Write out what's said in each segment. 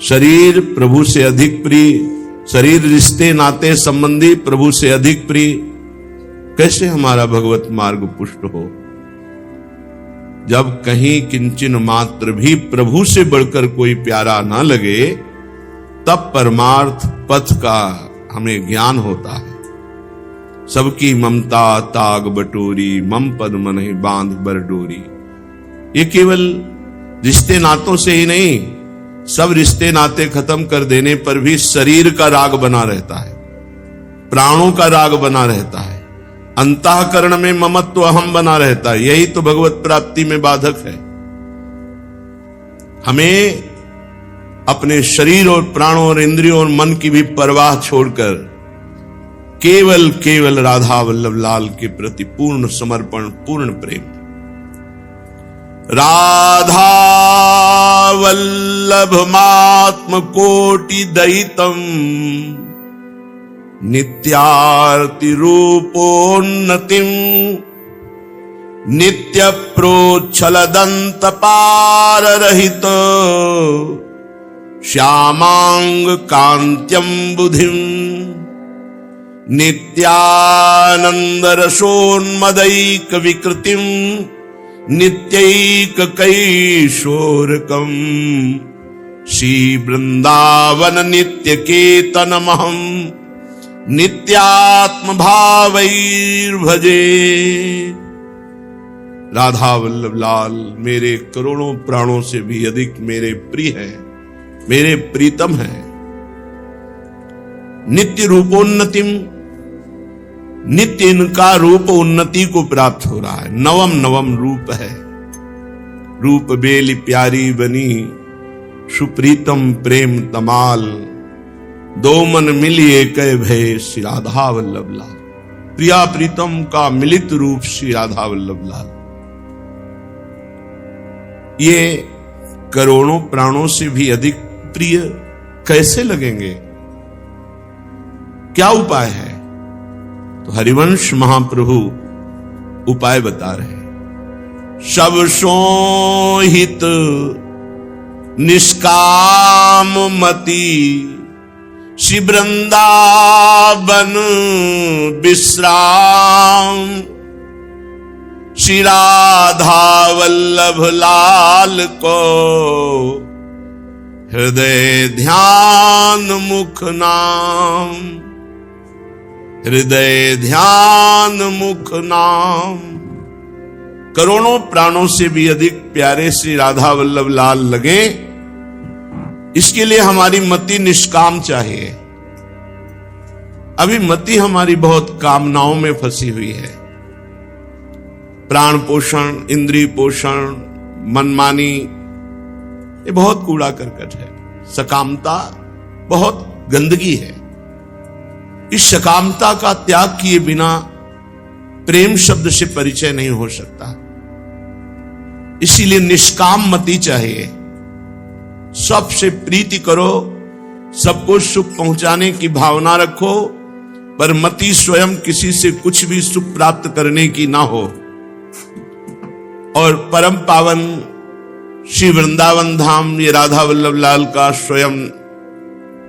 शरीर प्रभु से अधिक प्रिय, शरीर रिश्ते नाते संबंधी प्रभु से अधिक प्रिय, कैसे हमारा भगवत मार्ग पुष्ट हो? जब कहीं किंचन मात्र भी प्रभु से बढ़कर कोई प्यारा ना लगे, तब परमार्थ पथ का हमें ज्ञान होता है। सबकी ममता ताग बटोरी, मम पद मन ही बांध बर डोरी। ये केवल रिश्ते नातों से ही नहीं, सब रिश्ते नाते खत्म कर देने पर भी शरीर का राग बना रहता है, प्राणों का राग बना रहता है, अंतःकरण में ममत्व अहम बना रहता है। यही तो भगवत प्राप्ति में बाधक है। हमें अपने शरीर और प्राणों और इंद्रियों और मन की भी परवाह छोड़कर केवल केवल राधा वल्लभ लाल के प्रति पूर्ण समर्पण, पूर्ण प्रेम। राधा वल्लभ मात्म कोटि दयितम नित्यार्ति रूपोन्नतिम नित्य प्रोच्छल दंत पार रहित श्यामांग कांत्यम बुधिम नित्यानंद रसोन्मदैक विकृतिम नित्यैक कैशोरकम श्री वृंदावन नित्य केतनमहम नित्यात्म भावैर भजे। राधा वल्लभ लाल मेरे करोड़ों प्राणों से भी अधिक मेरे प्रिय है, मेरे प्रीतम है। नित्य रूपोन्नतिम, नित्य इनका रूप उन्नति को प्राप्त हो रहा है। नवम नवम रूप है, रूप बेली प्यारी बनी सुप्रीतम प्रेम तमाल दो मन मिलिए कह भय श्री राधा वल्लभ लाल। प्रिया प्रीतम का मिलित रूप श्री राधा वल्लभ लाल। ये करोड़ों प्राणों से भी अधिक प्रिय कैसे लगेंगे? क्या उपाय है? तो हरिवंश महाप्रभु उपाय बता रहे। सब सोहित निष्काम मति श्री वृंदावन विश्राम श्री राधा वल्लभ लाल को हृदय ध्यान मुख नाम, हृदय ध्यान मुख नाम। करोड़ों प्राणों से भी अधिक प्यारे श्री राधा वल्लभ लाल लगे, इसके लिए हमारी मति निष्काम चाहिए। अभी मति हमारी बहुत कामनाओं में फंसी हुई है। प्राण पोषण, इंद्रिय पोषण, मनमानी, ये बहुत कूड़ा करकट है। सकामता बहुत गंदगी है। इस सकामता का त्याग किए बिना प्रेम शब्द से परिचय नहीं हो सकता। इसीलिए निष्काम मति चाहिए। सबसे प्रीति करो, सबको सुख पहुंचाने की भावना रखो, पर मति स्वयं किसी से कुछ भी सुख प्राप्त करने की ना हो। और परम पावन श्री वृंदावन धाम ये राधा वल्लभ लाल का स्वयं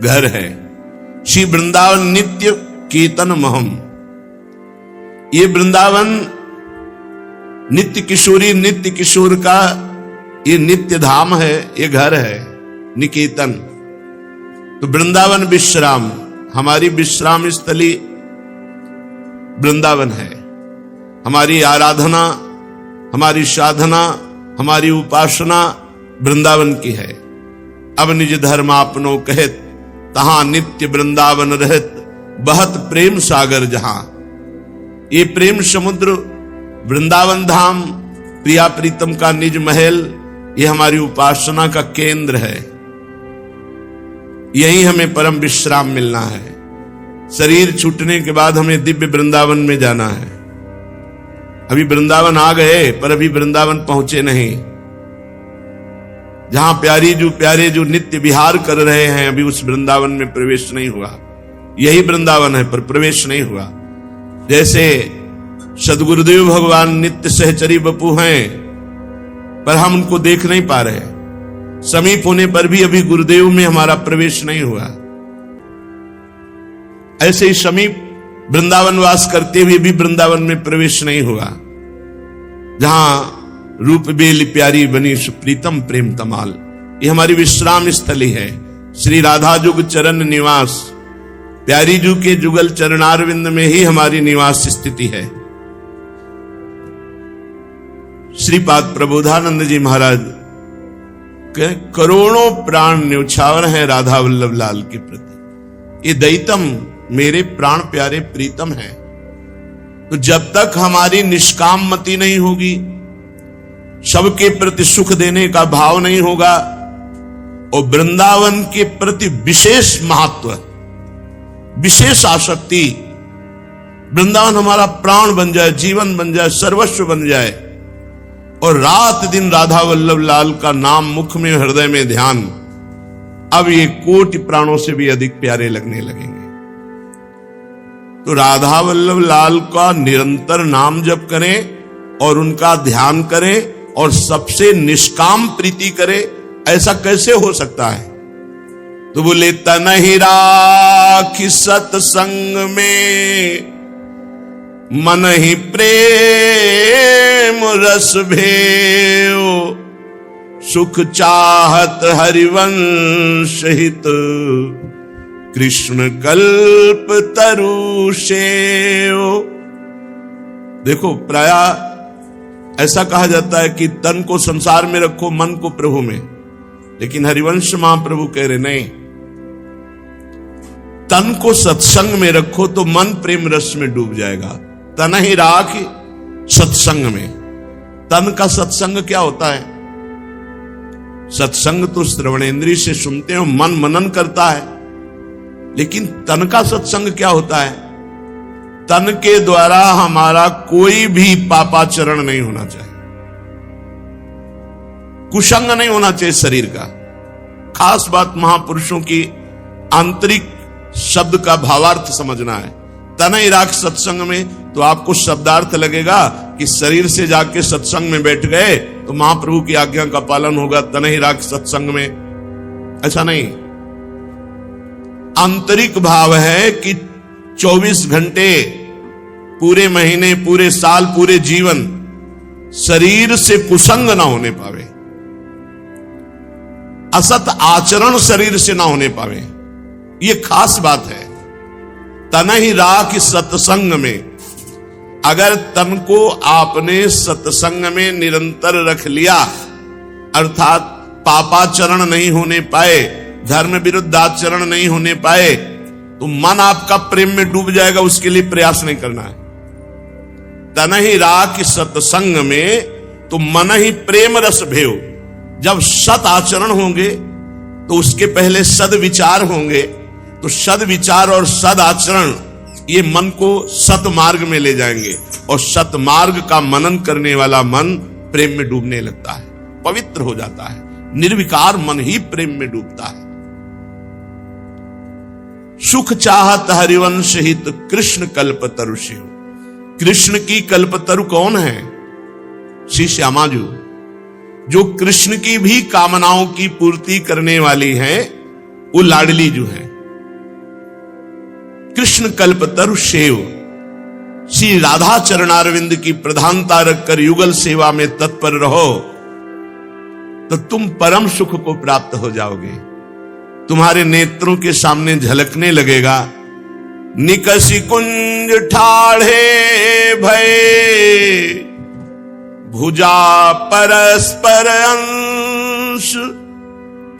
घर है। श्री वृंदावन नित्य कीर्तन महम। ये वृंदावन नित्य किशोरी, नित्य किशोर का ये नित्य धाम है, ये घर है निकेतन। तो वृंदावन विश्राम, हमारी विश्राम स्थली वृंदावन है। हमारी आराधना, हमारी साधना, हमारी उपासना वृंदावन की है। अब निज धर्म आपनो कहत तहां नित्य वृंदावन रहत बहत प्रेम सागर जहां। ये प्रेम समुद्र वृंदावन धाम, प्रिया प्रीतम का निज महल, ये हमारी उपासना का केंद्र है। यही हमें परम विश्राम मिलना है। शरीर छूटने के बाद हमें दिव्य वृंदावन में जाना है। अभी वृंदावन आ गए पर अभी वृंदावन पहुंचे नहीं। जहां प्यारे जो नित्य विहार कर रहे हैं, अभी उस वृंदावन में प्रवेश नहीं हुआ। यही वृंदावन है पर प्रवेश नहीं हुआ। जैसे सदगुरुदेव भगवान नित्य सहचरी बपू हैं, पर हम उनको देख नहीं पा रहे। समीप होने पर भी अभी गुरुदेव में हमारा प्रवेश नहीं हुआ। ऐसे ही समीप वृंदावन वास करते हुए भी वृंदावन में प्रवेश नहीं हुआ, जहां रूप बेल प्यारी बनी सुप्रीतम प्रेम तमाल। ये हमारी विश्राम स्थली है, श्री राधा जुग चरण निवास। प्यारी जू के जुगल चरणारविंद में ही हमारी निवास स्थिति है। श्रीपाद प्रबोधानंद जी महाराज करोड़ों प्राण न्यौछावर है राधा वल्लभ लाल के प्रति। ये दैतम मेरे प्राण प्यारे प्रीतम है। तो जब तक हमारी निष्काम मति नहीं होगी, सबके प्रति सुख देने का भाव नहीं होगा, और वृंदावन के प्रति विशेष महत्व, विशेष आसक्ति, वृंदावन हमारा प्राण बन जाए, जीवन बन जाए, सर्वस्व बन जाए, और रात दिन राधा वल्लभ लाल का नाम मुख में हृदय में ध्यान, अब ये कोटि प्राणों से भी अधिक प्यारे लगने लगेंगे। तो राधा वल्लभ लाल का निरंतर नाम जप करें और उनका ध्यान करें और सबसे निष्काम प्रीति करें, ऐसा कैसे हो सकता है? तो बोले तनहि राखि सत्संग में, मन ही प्रेम रस भेओ, सुख चाहत हरिवंश हित, कृष्ण कल्प तरु सेओ। देखो, प्राय ऐसा कहा जाता है कि तन को संसार में रखो, मन को प्रभु में, लेकिन हरिवंश महाप्रभु कह रहे नहीं, तन को सत्संग में रखो तो मन प्रेम रस में डूब जाएगा। तन ही राख सत्संग में। तन का सत्संग क्या होता है? सत्संग तो श्रवणेंद्रिय से सुनते हो, मन मनन करता है, लेकिन तन का सत्संग क्या होता है? तन के द्वारा हमारा कोई भी पापाचरण नहीं होना चाहिए, कुसंग नहीं होना चाहिए शरीर का। खास बात महापुरुषों की आंतरिक शब्द का भावार्थ समझना है। तनहि राख सत्संग में तो आपको शब्दार्थ लगेगा कि शरीर से जाके सत्संग में बैठ गए तो महाप्रभु की आज्ञा का पालन होगा, तनहि राख सत्संग में। ऐसा नहीं, आंतरिक भाव है कि 24 घंटे, पूरे महीने, पूरे साल, पूरे जीवन शरीर से कुसंग ना होने पावे, असत आचरण शरीर से ना होने पावे। ये खास बात है। तनहि राख सत्संग में, अगर तन को आपने सत्संग में निरंतर रख लिया, अर्थात पापाचरण नहीं होने पाए, धर्म विरुद्ध आचरण नहीं होने पाए, तो मन आपका प्रेम में डूब जाएगा। उसके लिए प्रयास नहीं करना है। तनहि राख सत्संग में तो मन ही प्रेम रस भेव। जब सत आचरण होंगे तो उसके पहले सद विचार होंगे, तो सद विचार और सद आचरण ये मन को सत मार्ग में ले जाएंगे, और सत मार्ग का मनन करने वाला मन प्रेम में डूबने लगता है, पवित्र हो जाता है। निर्विकार मन ही प्रेम में डूबता है। सुख चाहत हरिवंश हित, कृष्ण कल्पतरु शिव। कृष्ण की कल्पतरु कौन है? श्री श्यामाजू, जो कृष्ण की भी कामनाओं की पूर्ति करने वाली है, वो लाडली जो है। कृष्ण कल्पतरु सेव। श्री राधा चरणारविंद की प्रधानता रखकर युगल सेवा में तत्पर रहो तो तुम परम सुख को प्राप्त हो जाओगे। तुम्हारे नेत्रों के सामने झलकने लगेगा, निकसी कुंज ठाढ़े भय, भुजा परस्पर अंश,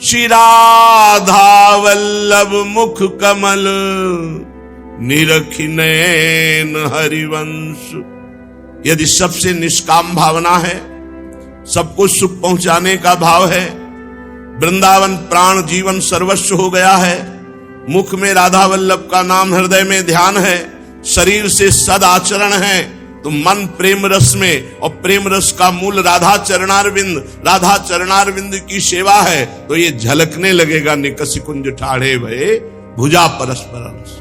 श्री राधा वल्लभ मुख कमल, निरखि नयन हरिवंश। यदि सबसे निष्काम भावना है, सबको सुख पहुंचाने का भाव है, वृंदावन प्राण जीवन सर्वस्व हो गया है, मुख में राधा वल्लभ का नाम, हृदय में ध्यान है, शरीर से सद आचरण है, तो मन प्रेम रस में, और प्रेम रस का मूल राधा चरणारविंद, राधा चरणारविंद की सेवा है, तो ये झलकने लगेगा। निकसी कुंज ठाढ़े भये, भुजा परस्पर अंश।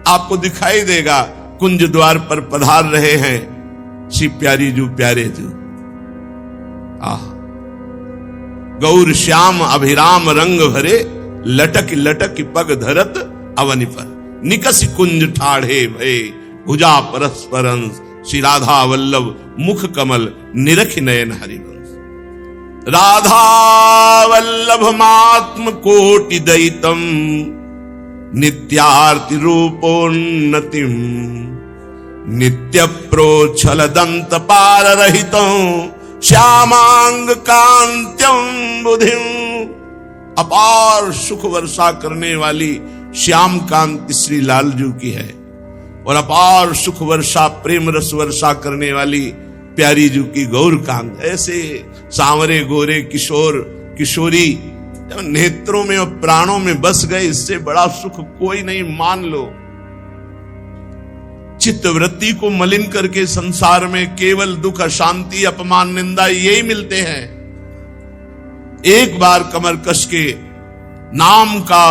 आपको दिखाई देगा कुंज द्वार पर पधार रहे हैं श्री प्यारी जू, प्यारे जू। गौर श्याम अभिराम रंग भरे, लटक लटक पग धरत अवनि पर। निकस कुंज ठाढ़े भये, भुजा परस्परंस, श्री राधा वल्लभ मुख कमल, निरख नयन हरिवंश। राधा वल्लभ मात्म कोटि दयितम, नित्यार्ति रूपोन्नतिम, नित्य प्रोच्छल दंत पार रहितं, श्यामांग कांत्यम बुधिम। अपार सुख वर्षा करने वाली श्याम कांति श्री लालजू की है, और अपार सुख वर्षा प्रेम रस वर्षा करने वाली प्यारी जू की गौर कांत। ऐसे सांवरे गोरे किशोर किशोरी जब नेत्रों में और प्राणों में बस गए, इससे बड़ा सुख कोई नहीं, मान लो। चित्त वृत्ति को मलिन करके संसार में केवल दुख, अशांति, अपमान, निंदा यही मिलते हैं। एक बार कमर कस के नाम का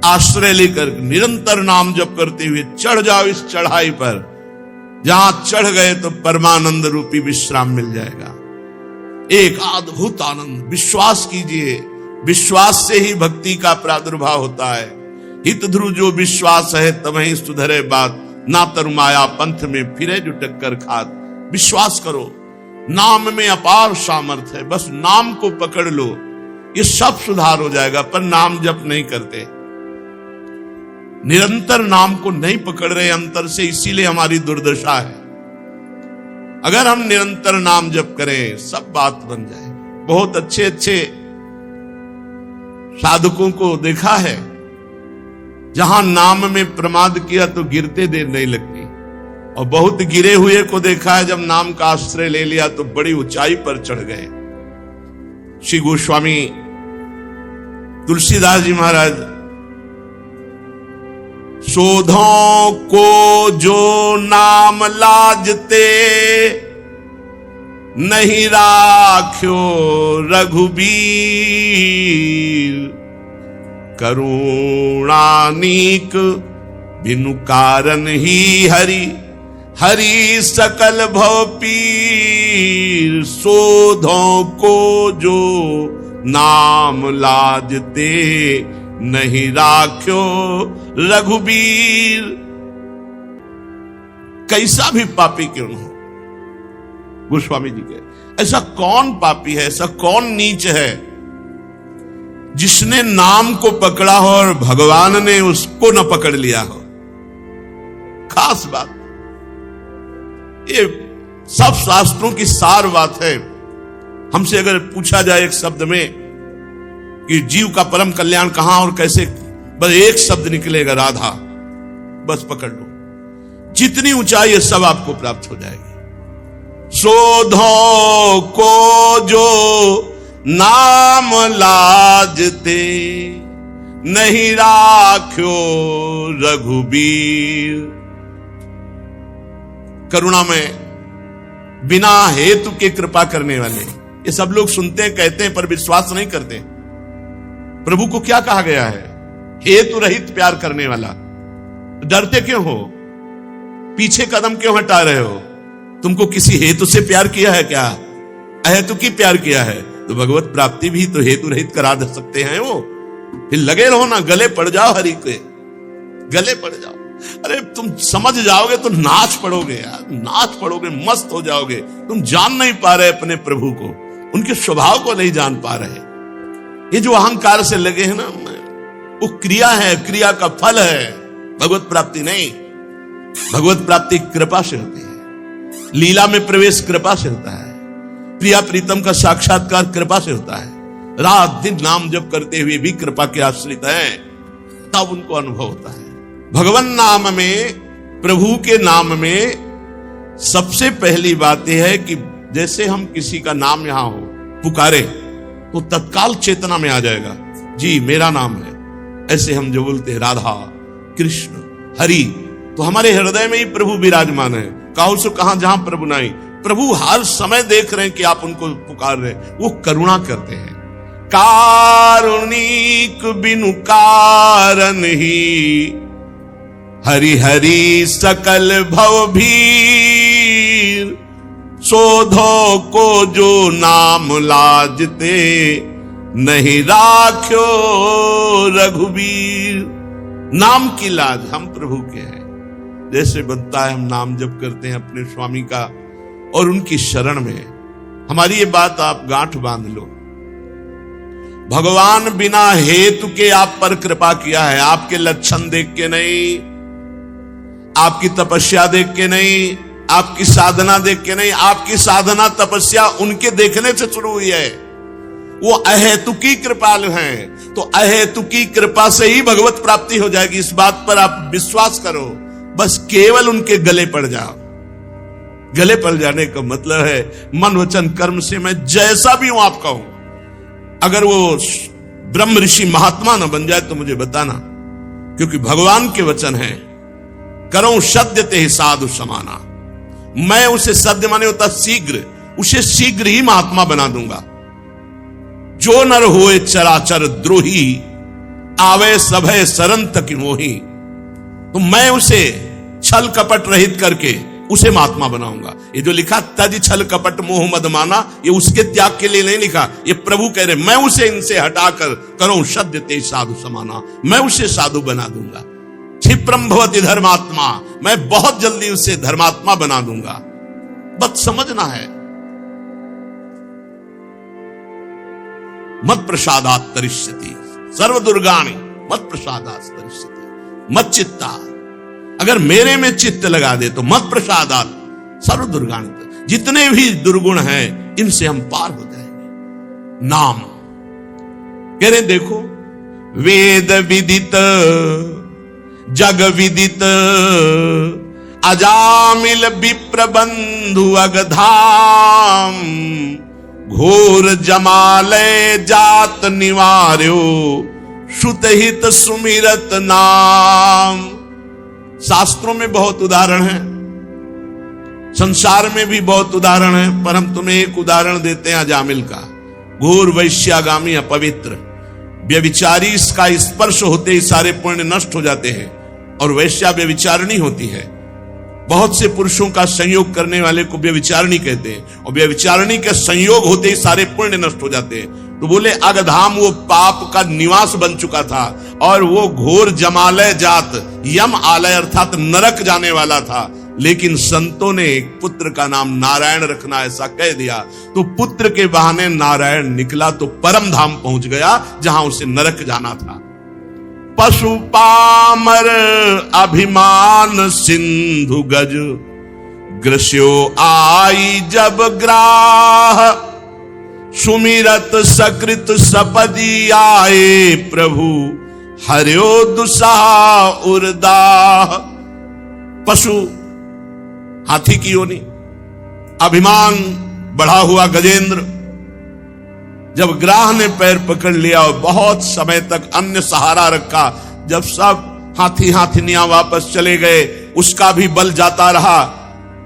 आश्रय लेकर निरंतर नाम जप करते हुए चढ़ जाओ इस चढ़ाई पर। जहां चढ़ गए तो परमानंद रूपी विश्राम मिल जाएगा, एक अद्भुत आनंद। विश्वास कीजिए, विश्वास से ही भक्ति का प्रादुर्भाव होता है। हित ध्रुव जो विश्वास है तमहि सुधरे बात, ना तरु माया पंथ में फिरे जो टक्कर खात। विश्वास करो, नाम में अपार सामर्थ है, बस नाम को पकड़ लो, ये सब सुधार हो जाएगा। पर नाम जप नहीं करते, निरंतर नाम को नहीं पकड़ रहे अंतर से, इसीलिए हमारी दुर्दशा है। अगर हम निरंतर नाम जप करें सब बात बन जाए। बहुत अच्छे अच्छे साधकों को देखा है, जहां नाम में प्रमाद किया तो गिरते देर नहीं लगती, और बहुत गिरे हुए को देखा है जब नाम का आश्रय ले लिया तो बड़ी ऊंचाई पर चढ़ गए। श्री गोस्वामी तुलसीदास जी महाराज, शोधों को जो नाम लाजते, नहीं राख्यो रघुबीर, करुणानीक बिनु कारण ही हरि, हरि सकल भव पीर। शोधों को जो नाम लाजते, नहीं राख्यो रघुबीर। कैसा भी पापी क्यों हो, गोस्वामी जी के, ऐसा कौन पापी है, ऐसा कौन नीच है जिसने नाम को पकड़ा हो और भगवान ने उसको न पकड़ लिया हो। खास बात, ये सब शास्त्रों की सार बात है। हमसे अगर पूछा जाए एक शब्द में कि जीव का परम कल्याण कहां और कैसे, बस एक शब्द निकलेगा, राधा। बस पकड़ लो, जितनी ऊंचाई है सब आपको प्राप्त हो जाएगी। शोधों को जो नाम लाजते, नहीं राख्यो रघुबीर। करुणा में बिना हेतु के कृपा करने वाले, ये सब लोग सुनते हैं, कहते हैं, पर विश्वास नहीं करते। प्रभु को क्या कहा गया है? हेतु रहित प्यार करने वाला। डरते क्यों हो? पीछे कदम क्यों हटा रहे हो? तुमको किसी हेतु से प्यार किया है क्या? अहेतु की प्यार किया है तो भगवत प्राप्ति भी तो हेतु रहित करा दे सकते हैं वो। फिर लगे रहो ना, गले पड़ जाओ हरि के, गले पड़ जाओ। अरे तुम समझ जाओगे तो नाच पड़ोगे यार, नाच पड़ोगे, मस्त हो जाओगे। तुम जान नहीं पा रहे अपने प्रभु को, उनके स्वभाव को नहीं जान पा रहे। ये जो अहंकार से लगे हैं ना, वो क्रिया है, क्रिया का फल है, भगवत प्राप्ति नहीं। भगवत प्राप्ति कृपा से होती है, लीला में प्रवेश कृपा से होता है, प्रिया प्रीतम का साक्षात्कार कृपा से होता है। रात दिन नाम जप करते हुए भी कृपा के आश्रित हैं, तब उनको अनुभव होता है। भगवान नाम में, प्रभु के नाम में सबसे पहली बात यह है कि जैसे हम किसी का नाम यहां हो पुकारे तो तत्काल चेतना में आ जाएगा, जी मेरा नाम है। ऐसे हम जो बोलते हैं राधा कृष्ण हरि, तो हमारे हृदय में ही प्रभु विराजमान है। काहू से कहां, जहां प्रभु नहीं। प्रभु हर समय देख रहे हैं कि आप उनको पुकार रहे हैं, वो करुणा करते हैं। कारुणिक बिनु कारण ही, हरि हरि सकल भव भीर। सोधो को जो नाम लाजते, नहीं राख्यो रघुबीर। नाम की लाज हम प्रभु के हैं। जैसे बनता है हम नाम जप करते हैं अपने स्वामी का और उनकी शरण में। हमारी ये बात आप गांठ बांध लो। भगवान बिना हेतु के आप पर कृपा किया है। आपके लक्षण देख के नहीं, आपकी तपस्या देख के नहीं, आपकी साधना देख के नहीं। आपकी साधना तपस्या उनके देखने से शुरू हुई है। वो अहेतुकी कृपालु हैं, तो अहेतुकी कृपा से ही भगवत प्राप्ति हो जाएगी। इस बात पर आप विश्वास करो। बस केवल उनके गले पड़ जाओ। गले पड़ जाने का मतलब है मन वचन कर्म से मैं जैसा भी हूं आपका हूं। अगर वो ब्रह्म ऋषि महात्मा न बन जाए तो मुझे बताना, क्योंकि भगवान के वचन है, करो सद्य ते साधु समाना। मैं उसे सद्य माने होता शीघ्र, उसे शीघ्र ही महात्मा बना दूंगा। जो नर होए चराचर द्रोही, आवे सभय सरन तक मोही। तो मैं उसे छल कपट रहित करके उसे महात्मा बनाऊंगा। ये जो लिखा तज छल कपट मोह मद माना, ये उसके त्याग के लिए नहीं लिखा। ये प्रभु कह रहे मैं उसे इनसे हटाकर करो सद्य ते साधु समाना। मैं उसे साधु बना दूंगा। क्षिप्रम भवति धर्मात्मा, मैं बहुत जल्दी उसे धर्मात्मा बना दूंगा। बस समझना है। मत प्रसादात तरिष्यति सर्व दुर्गाणि मत प्रसादात तरिष्यति मत चित्ता। अगर मेरे में चित्त लगा दे तो मत प्रसादात सर्व दुर्गाणि, जितने भी दुर्गुण हैं इनसे हम पार हो जाएंगे। नाम कह रहे देखो, वेद विदित जग विदित अजामिल विप्र बंधु अगधाम, घोर जमालय जात निवार्यो श्रुतहित सुमिरत नाम। शास्त्रों में बहुत उदाहरण है, संसार में भी बहुत उदाहरण है, पर हम तुम्हें एक उदाहरण देते हैं अजामिल का। घोर वैश्यागामी अपवित्र व्यभिचारी, इसका स्पर्श होते ही सारे पुण्य नष्ट हो जाते हैं और वैश्या व्यभिचारिणी होती है। बहुत से पुरुषों का संयोग करने वाले को व्यभिचारिणी कहते हैं और व्यभिचारिणी के संयोग होते ही सारे पुण्य नष्ट हो जाते हैं। तो बोले अगधाम वो पाप का निवास बन चुका था और वो घोर जमालय जात, यम आलय अर्थात नरक जाने वाला था। लेकिन संतों ने एक पुत्र का नाम नारायण रखना ऐसा कह दिया, तो पुत्र के बहाने नारायण निकला तो परम धाम पहुंच गया जहां उसे नरक जाना था। पशु पामर अभिमान सिंधु गज, ग्रस्यो आई जब ग्राह, सुमिरत सकृत सपदी आए प्रभु, हर्यो दुसहा उर्दाह। पशु हाथी की योनि, अभिमान बढ़ा हुआ गजेंद्र, जब ग्राह ने पैर पकड़ लिया और बहुत समय तक अन्य सहारा रखा, जब सब हाथी हाथिनियां वापस चले गए, उसका भी बल जाता रहा,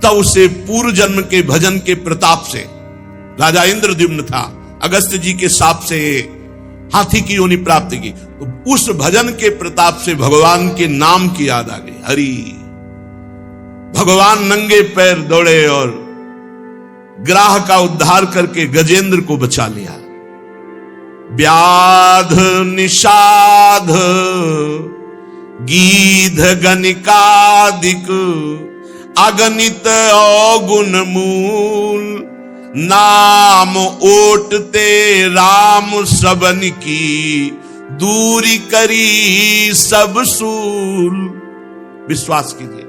तब उसे पूर्व जन्म के भजन के प्रताप से, राजा इंद्रद्युम्न था, अगस्त्य जी के शाप से हाथी की योनि प्राप्त की। तो उस भजन के प्रताप से भगवान के नाम की याद आ गई, हरि। भगवान नंगे पैर दौड़े और ग्राह का उद्धार करके गजेंद्र को बचा लिया। व्याध निषाध गीध गणिकादिक, अगणित अवगुण मूल, नाम ओटते राम सबन की, दूरी करी सब सूल। विश्वास कीजिए,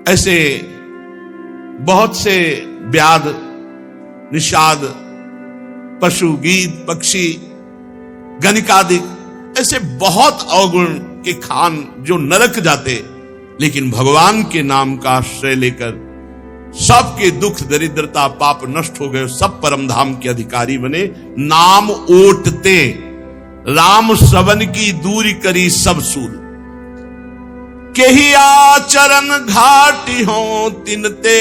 ऐसे बहुत से व्याध निषाद, पशु गीध पक्षी गणिकादि, ऐसे बहुत अवगुण के खान जो नरक जाते, लेकिन भगवान के नाम का आश्रय लेकर सबके दुख दरिद्रता पाप नष्ट हो गए, सब परम धाम के अधिकारी बने। नाम ओटते राम श्रवण की, दूरी करी सब सूल, केही आचरण घाटी हो तिनते,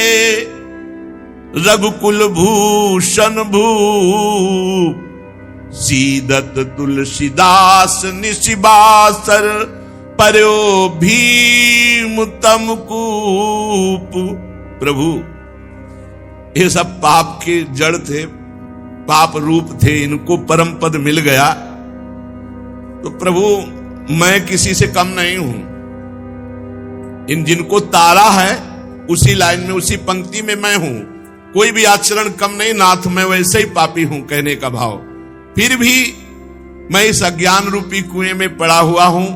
रघुकुल भूषण भूप, सीदत तुलसीदास निशिबासर, पर्यो भीम तम कूप। प्रभु ये सब पाप के जड़ थे, पाप रूप थे, इनको परम पद मिल गया तो प्रभु मैं किसी से कम नहीं हूं। इन जिनको तारा है उसी लाइन में, उसी पंक्ति में मैं हूं, कोई भी आचरण कम नहीं नाथ, मैं वैसे ही पापी हूं कहने का भाव। फिर भी मैं इस अज्ञान रूपी कुएं में पड़ा हुआ हूं,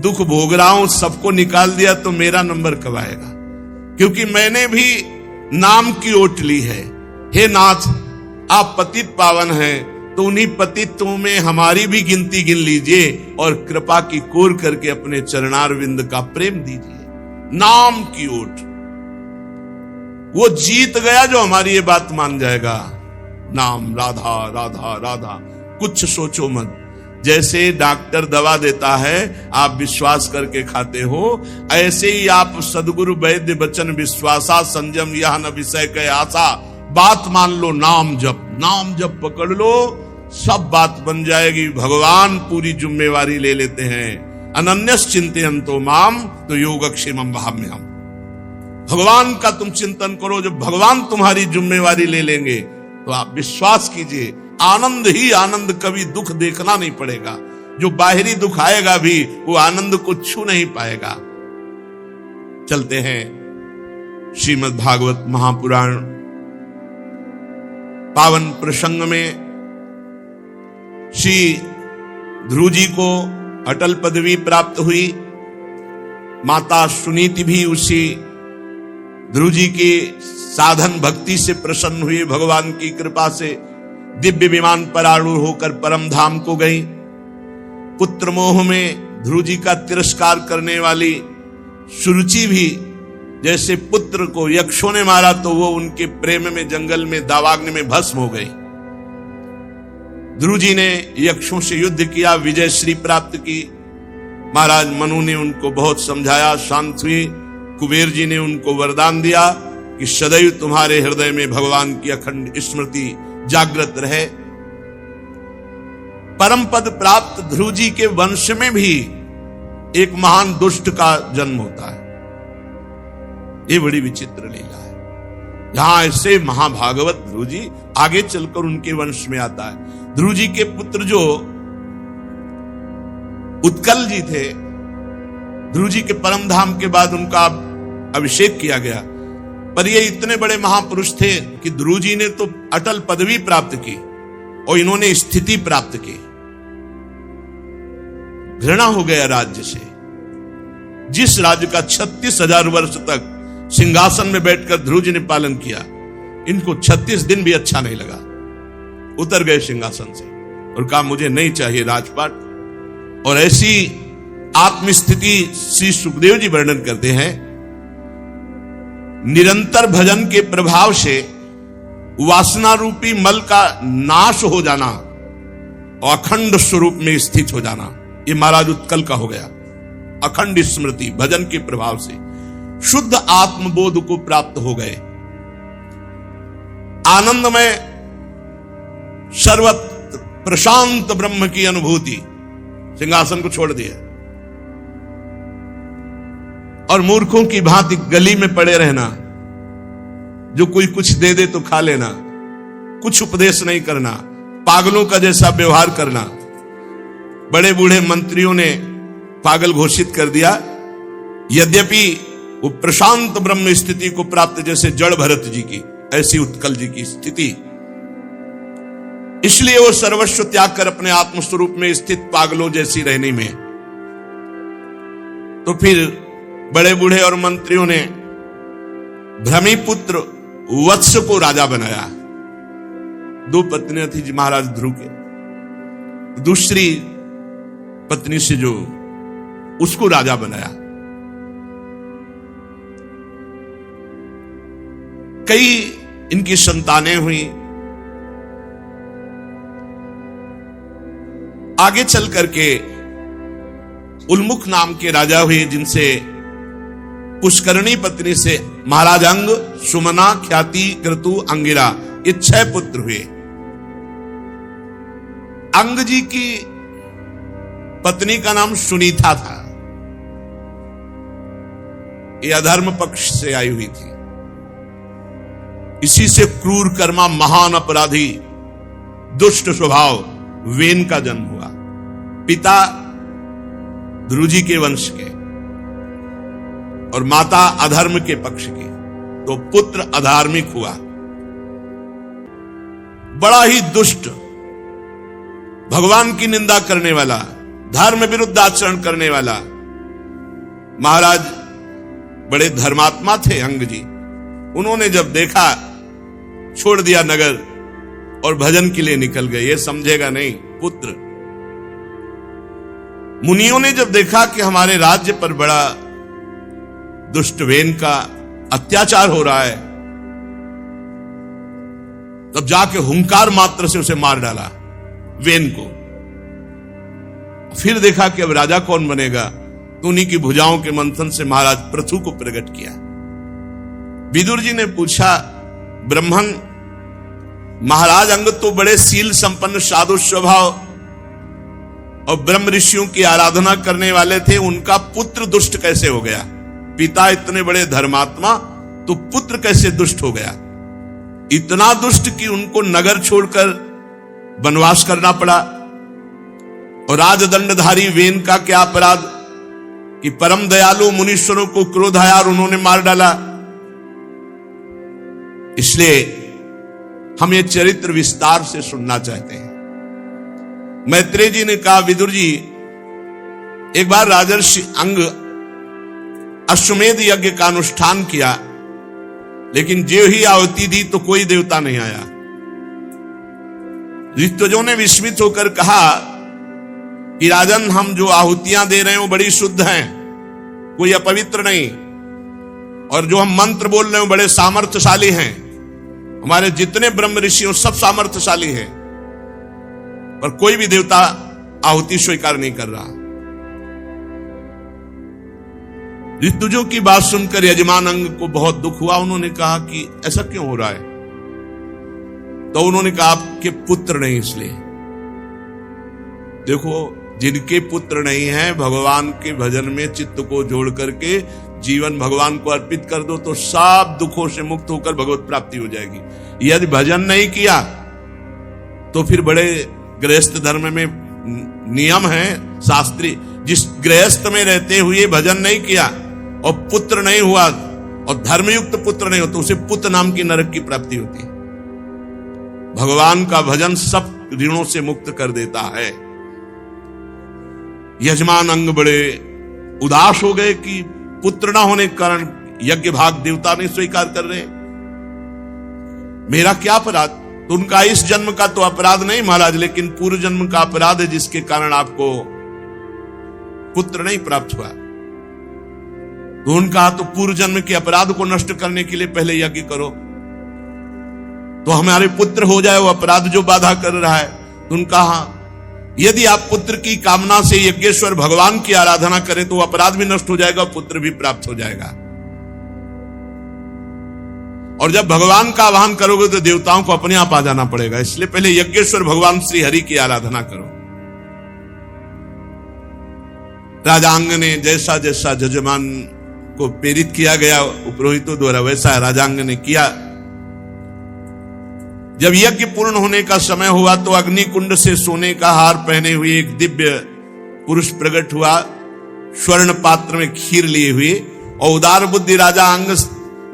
दुख भोग रहा हूं, सबको निकाल दिया तो मेरा नंबर कब आएगा? क्योंकि मैंने भी नाम की ओट ली है। हे नाथ, आप पतित पावन हैं, तो उन्हीं पतित्वों में हमारी भी गिनती गिन लीजिए और कृपा की कोर करके अपने चरणारविंद का प्रेम दीजिए। नाम की ओट, वो जीत गया जो हमारी ये बात मान जाएगा। नाम राधा राधा राधा, कुछ सोचो मत। जैसे डॉक्टर दवा देता है आप विश्वास करके खाते हो, ऐसे ही आप सदगुरु वैद्य वचन विश्वासा संयम यह न विषय के आशा, बात मान लो, नाम जप पकड़ लो, सब बात बन जाएगी। भगवान पूरी जिम्मेवारी ले लेते हैं। अनन्यस चिंतयन्तो माम तो योगक्षेमम वहाम्यहम्। भगवान का तुम चिंतन करो, जब भगवान तुम्हारी जिम्मेवारी ले लेंगे तो आप विश्वास कीजिए, आनंद ही आनंद, कभी दुख देखना नहीं पड़ेगा। जो बाहरी दुख आएगा भी वो आनंद को छू नहीं पाएगा। चलते हैं श्रीमद् भागवत महापुराण पावन प्रसंग में। श्री ध्रुव जी को अटल पदवी प्राप्त हुई। माता सुनीति भी उसी ध्रुव जी की साधन भक्ति से प्रसन्न हुई। भगवान की कृपा से दिव्य विमान पर आरूढ़ होकर परम धाम को गई। पुत्र मोह में ध्रुव जी का तिरस्कार करने वाली सुरुचि भी, जैसे पुत्र को यक्षों ने मारा तो वो उनके प्रेम में जंगल में दावाग्नि में भस्म हो गई। ध्रुव जी ने यक्षों से युद्ध किया, विजय श्री प्राप्त की। महाराज मनु ने उनको बहुत समझाया, शांत हुई। कुबेर जी ने उनको वरदान दिया कि सदैव तुम्हारे हृदय में भगवान की अखंड स्मृति जागृत रहे। परम पद प्राप्त ध्रुव जी के वंश में भी एक महान दुष्ट का जन्म होता है। ये बड़ी विचित्र लीला है। जहां ऐसे महाभागवत ध्रुव जी, आगे चलकर उनके वंश में आता है। ध्रुव जी के पुत्र जो उत्कल जी थे, ध्रुव जी के परम धाम के बाद उनका अभिषेक किया गया। पर ये इतने बड़े महापुरुष थे कि ध्रुव जी ने तो अटल पदवी प्राप्त की और इन्होंने स्थिति प्राप्त की। घृणा हो गया राज्य से। जिस राज्य का 36,000 वर्ष तक सिंहासन में बैठकर ध्रुव जी ने पालन किया, इनको 36 दिन भी अच्छा नहीं लगा। उतर गए सिंहासन से और कहा मुझे नहीं चाहिए राजपाट। और ऐसी आत्मस्थिति श्री सुखदेव जी वर्णन करते हैं। निरंतर भजन के प्रभाव से वासना रूपी मल का नाश हो जाना और अखंड स्वरूप में स्थित हो जाना, ये महाराज उत्कल का हो गया। अखंड स्मृति भजन के प्रभाव से शुद्ध आत्मबोध को प्राप्त हो गए। आनंदमय सर्वत्र प्रशांत ब्रह्म की अनुभूति। सिंहासन को छोड़ दिया और मूर्खों की भांति गली में पड़े रहना, जो कोई कुछ दे दे तो खा लेना, कुछ उपदेश नहीं करना, पागलों का जैसा व्यवहार करना। बड़े बूढ़े मंत्रियों ने पागल घोषित कर दिया। यद्यपि वो प्रशांत ब्रह्म स्थिति को प्राप्त, जैसे जड़ भरत जी की, ऐसी उत्कल जी की स्थिति। इसलिए वो सर्वस्व त्याग कर अपने आत्मस्वरूप में स्थित पागलों जैसी रहने में। तो फिर बड़े बूढ़े और मंत्रियों ने भ्रमी पुत्र वत्स को राजा बनाया। 2 पत्नियां थी महाराज ध्रुव के। दूसरी पत्नी से जो उसको राजा बनाया। कई इनकी संतानें हुई। आगे चल करके उल्मुख नाम के राजा हुए, जिनसे पुष्करणी पत्नी से महाराज अंग, सुमना, ख्याति, क्रतु, अंगिरा, ये 6 पुत्र हुए। अंग जी की पत्नी का नाम सुनीता था। ये अधर्म पक्ष से आई हुई थी। इसी से क्रूर कर्मा महान अपराधी दुष्ट स्वभाव वेन का जन्म हुआ। पिता ध्रुजी के वंश के और माता अधर्म के पक्ष की, तो पुत्र अधार्मिक हुआ, बड़ा ही दुष्ट, भगवान की निंदा करने वाला, धर्म विरुद्ध आचरण करने वाला। महाराज बड़े धर्मात्मा थे अंग जी। उन्होंने जब देखा, छोड़ दिया नगर और भजन के लिए निकल गए। ये समझेगा नहीं पुत्र। मुनियों ने जब देखा कि हमारे राज्य पर बड़ा दुष्ट वेन का अत्याचार हो रहा है, तब जाके हुंकार मात्र से उसे मार डाला वेन को। फिर देखा कि अब राजा कौन बनेगा, तो उन्हीं की भुजाओं के मंथन से महाराज पृथु को प्रकट किया। विदुर जी ने पूछा, ब्रह्मन महाराज अंग तो बड़े सील संपन्न साधु स्वभाव और ब्रह्म ऋषियों की आराधना करने वाले थे, उनका पुत्र दुष्ट कैसे हो गया? पिता इतने बड़े धर्मात्मा, तो पुत्र कैसे दुष्ट हो गया? इतना दुष्ट कि उनको नगर छोड़कर वनवास करना पड़ा। और राजदंडधारी वेन का क्या अपराध कि परम दयालु मुनीश्वरों को क्रोध आया और उन्होंने मार डाला। इसलिए हम ये चरित्र विस्तार से सुनना चाहते हैं। मैत्रेय जी ने कहा, विदुर जी, एक बार राजर्षि अंग अश्वमेध यज्ञ का अनुष्ठान किया, लेकिन जो ही आहुति दी तो कोई देवता नहीं आया। ऋतुजों ने विस्मित होकर कहा कि राजन, हम जो आहुतियां दे रहे हैं वो बड़ी शुद्ध हैं, कोई अपवित्र नहीं, और जो हम मंत्र बोल रहे हैं वो बड़े सामर्थ्यशाली हैं। हमारे जितने ब्रह्म ऋषि सब सामर्थ्यशाली हैं, पर कोई भी देवता आहुति स्वीकार नहीं कर रहा। ऋतुजों की बात सुनकर यजमान अंग को बहुत दुख हुआ। उन्होंने कहा कि ऐसा क्यों हो रहा है? तो उन्होंने कहा, आपके पुत्र नहीं इसलिए। देखो, जिनके पुत्र नहीं हैं, भगवान के भजन में चित्त को जोड़ करके जीवन भगवान को अर्पित कर दो, तो सब दुखों से मुक्त होकर भगवत प्राप्ति हो जाएगी। यदि भजन नहीं किया तो फिर बड़े गृहस्थ धर्म में नियम है शास्त्रीय, जिस गृहस्थ में रहते हुए भजन नहीं किया और पुत्र नहीं हुआ और धर्मयुक्त पुत्र नहीं हो, तो उसे पुत्र नाम की नरक की प्राप्ति होती है। भगवान का भजन सब ऋणों से मुक्त कर देता है। यजमान अंग बड़े उदास हो गए कि पुत्र ना होने के कारण यज्ञ भाग देवता नहीं स्वीकार कर रहे, मेरा क्या अपराध? तो उनका इस जन्म का तो अपराध नहीं महाराज, लेकिन पूर्व जन्म का अपराध है, जिसके कारण आपको पुत्र नहीं प्राप्त हुआ। तो उनका तो पूर्व जन्म के अपराध को नष्ट करने के लिए पहले यज्ञ करो, तो हमारे पुत्र हो जाए, वो अपराध जो बाधा कर रहा है। तो उनका हाँ, यदि आप पुत्र की कामना से यज्ञेश्वर भगवान की आराधना करें तो अपराध भी नष्ट हो जाएगा, पुत्र भी प्राप्त हो जाएगा। और जब भगवान का आह्वान करोगे तो देवताओं को अपने आप आ जाना पड़ेगा, इसलिए पहले यज्ञेश्वर भगवान श्री हरि की आराधना करो। राजांग ने जैसा जैसा जजमान को प्रेरित किया गया पुरोहितों द्वारा, वैसा राजांग ने किया। जब यज्ञ पूर्ण होने का समय हुआ तो अग्नि कुंड से सोने का हार पहने हुए एक दिव्य पुरुष प्रकट हुआ, स्वर्ण पात्र में खीर लिए हुए, और उदार बुद्धि राजा अंग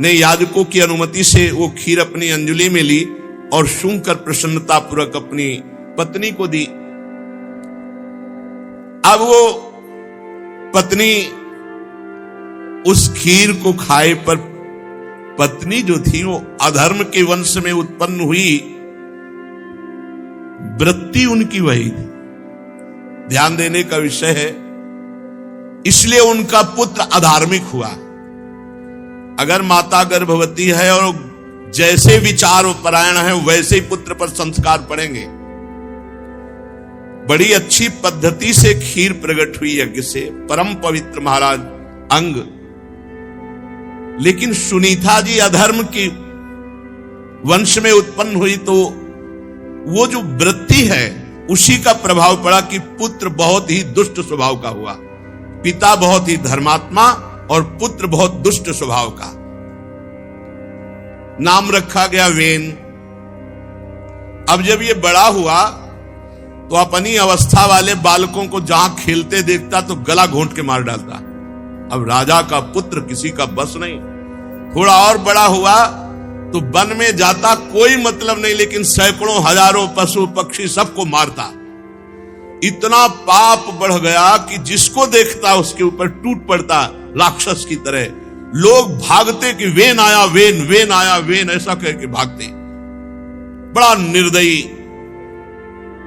ने याजकों की अनुमति से वो खीर अपनी अंजलि में ली और सूंघ कर प्रसन्नता पूर्वक अपनी पत्नी को दी। अब वो पत्नी उस खीर को खाए, पर पत्नी जो थी वो अधर्म के वंश में उत्पन्न हुई, वृत्ति उनकी वही थी। ध्यान देने का विषय है, इसलिए उनका पुत्र अधार्मिक हुआ। अगर माता गर्भवती है और जैसे विचार परायण है वैसे ही पुत्र पर संस्कार पड़ेंगे। बड़ी अच्छी पद्धति से खीर प्रकट हुई यज्ञ से, परम पवित्र महाराज अंग। लेकिन सुनीता जी अधर्म की वंश में उत्पन्न हुई, तो वो जो वृत्ति है उसी का प्रभाव पड़ा कि पुत्र बहुत ही दुष्ट स्वभाव का हुआ। पिता बहुत ही धर्मात्मा और पुत्र बहुत दुष्ट स्वभाव का। नाम रखा गया वेन। अब जब ये बड़ा हुआ तो अपनी अवस्था वाले बालकों को जहां खेलते देखता तो गला घोंट के मार डालता। अब राजा का पुत्र किसी का बस नहीं। थोड़ा और बड़ा हुआ तो वन में जाता, कोई मतलब नहीं, लेकिन सैकड़ों हजारों पशु पक्षी सबको मारता। इतना पाप बढ़ गया कि जिसको देखता उसके ऊपर टूट पड़ता राक्षस की तरह। लोग भागते कि वेन आया, वेन, वेन आया, वेन, ऐसा कह के भागते। बड़ा निर्दयी,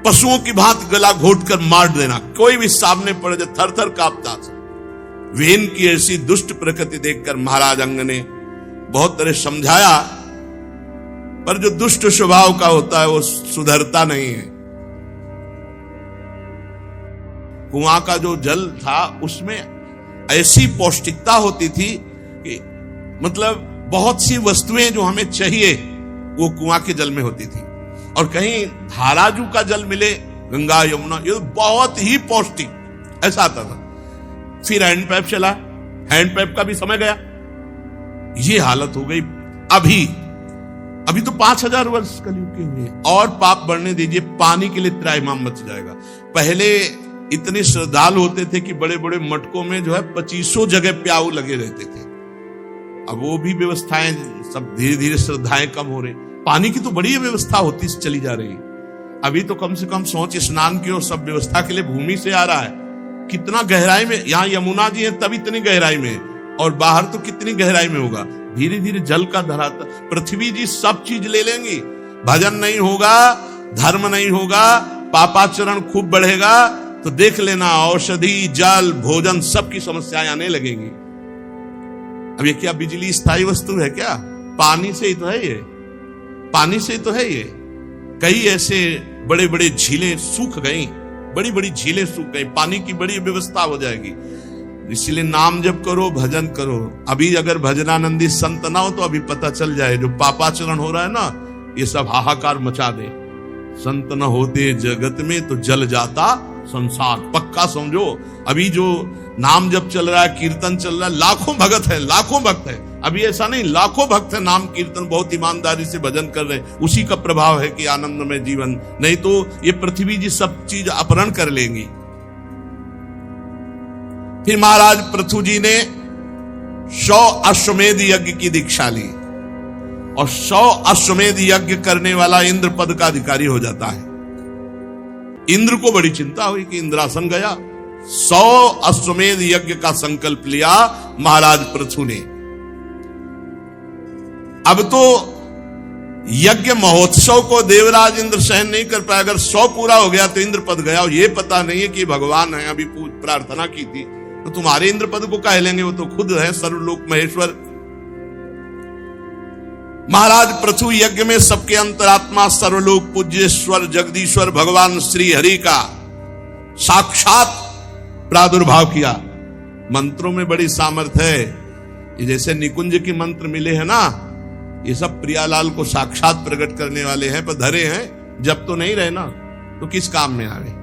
पशुओं की भांति गला घोट कर मार देना। कोई भी सामने पड़ जाए थर थर कांपता। वेन की ऐसी दुष्ट प्रकृति देखकर महाराज अंग ने बहुत तरह समझाया, पर जो दुष्ट स्वभाव का होता है वो सुधरता नहीं है। कुआं का जो जल था उसमें ऐसी पौष्टिकता होती थी कि मतलब बहुत सी वस्तुएं जो हमें चाहिए वो कुआं के जल में होती थी। और कहीं धाराजू का जल मिले, गंगा यमुना, ये बहुत ही पौष्टिक ऐसा आता था। फिर हैंडपैप चला, हैंडपैप का भी समय गया। ये हालत हो गई। अभी तो 5000 वर्ष कलयुग के हुए और पाप बढ़ने दीजिए, पानी के लिए त्राहिमाम मच जाएगा। पहले इतने श्रद्धालु होते थे कि बड़े बड़े मटकों में जो है 2500 जगह प्याऊ लगे रहते थे। अब वो भी व्यवस्थाएं सब धीरे धीरे श्रद्धाएं कम हो रही। पानी की तो बड़ी व्यवस्था होती चली जा रही। अभी तो कम से कम सोच स्नान की और सब व्यवस्था के लिए भूमि से आ रहा है। कितना गहराई में, यहाँ यमुना जी है तब इतनी गहराई में, और बाहर तो कितनी गहराई में होगा। धीरे धीरे जल का धराता, पृथ्वी जी सब चीज ले लेंगी। भजन नहीं होगा, धर्म नहीं होगा, पापाचरण खूब बढ़ेगा तो देख लेना औषधि, जल, भोजन सबकी समस्याएं आने लगेंगी। अब ये क्या बिजली स्थायी वस्तु है क्या? पानी से ही तो है ये, पानी से तो है ये। कई ऐसे बड़े बड़े झीलें सूख गई, बड़ी बड़ी झीलें सूख गई, पानी की बड़ी व्यवस्था हो जाएगी। इसलिए नाम जप करो, भजन करो। अभी अगर भजनानंदी संत ना हो तो अभी पता चल जाए जो पापाचरण हो रहा है ना, ये सब हाहाकार मचा दे। संत न होते जगत में तो जल जाता संसार, पक्का समझो। अभी जो नाम जप चल रहा है, कीर्तन चल रहा है, लाखों भगत है, लाखों भक्त है। अभी ऐसा नहीं, लाखों भक्त है, नाम कीर्तन बहुत ईमानदारी से भजन कर रहे हैं। उसी का प्रभाव है कि आनंद में जीवन, नहीं तो ये पृथ्वी जी सब चीज अपहरण कर लेंगी। फिर महाराज पृथु जी ने 100 अश्वमेध यज्ञ की दीक्षा ली, और 100 अश्वमेध यज्ञ करने वाला इंद्र पद का अधिकारी हो जाता है। इंद्र को बड़ी चिंता हुई कि इंद्रासन गया। 100 अश्वमेध यज्ञ का संकल्प लिया महाराज पृथु ने। अब तो यज्ञ महोत्सव को देवराज इंद्र सहन नहीं कर पाया। अगर 100 पूरा हो गया तो इंद्र पद गया, और ये पता नहीं है कि भगवान है। अभी प्रार्थना की थी तो तुम्हारे इंद्र पद को कह लेंगे, वो तो खुद है सर्वलोक महेश्वर। महाराज पृथु यज्ञ में सबके अंतरात्मा सर्वलोक पूज्येश्वर जगदीश्वर भगवान श्री हरि का साक्षात प्रादुर्भाव किया। मंत्रों में बड़ी सामर्थ्य है। ये जैसे निकुंज के मंत्र मिले हैं ना, ये सब प्रियालाल को साक्षात प्रकट करने वाले हैं, पर धरे हैं जब तो नहीं रहे ना, तो किस काम में आवे।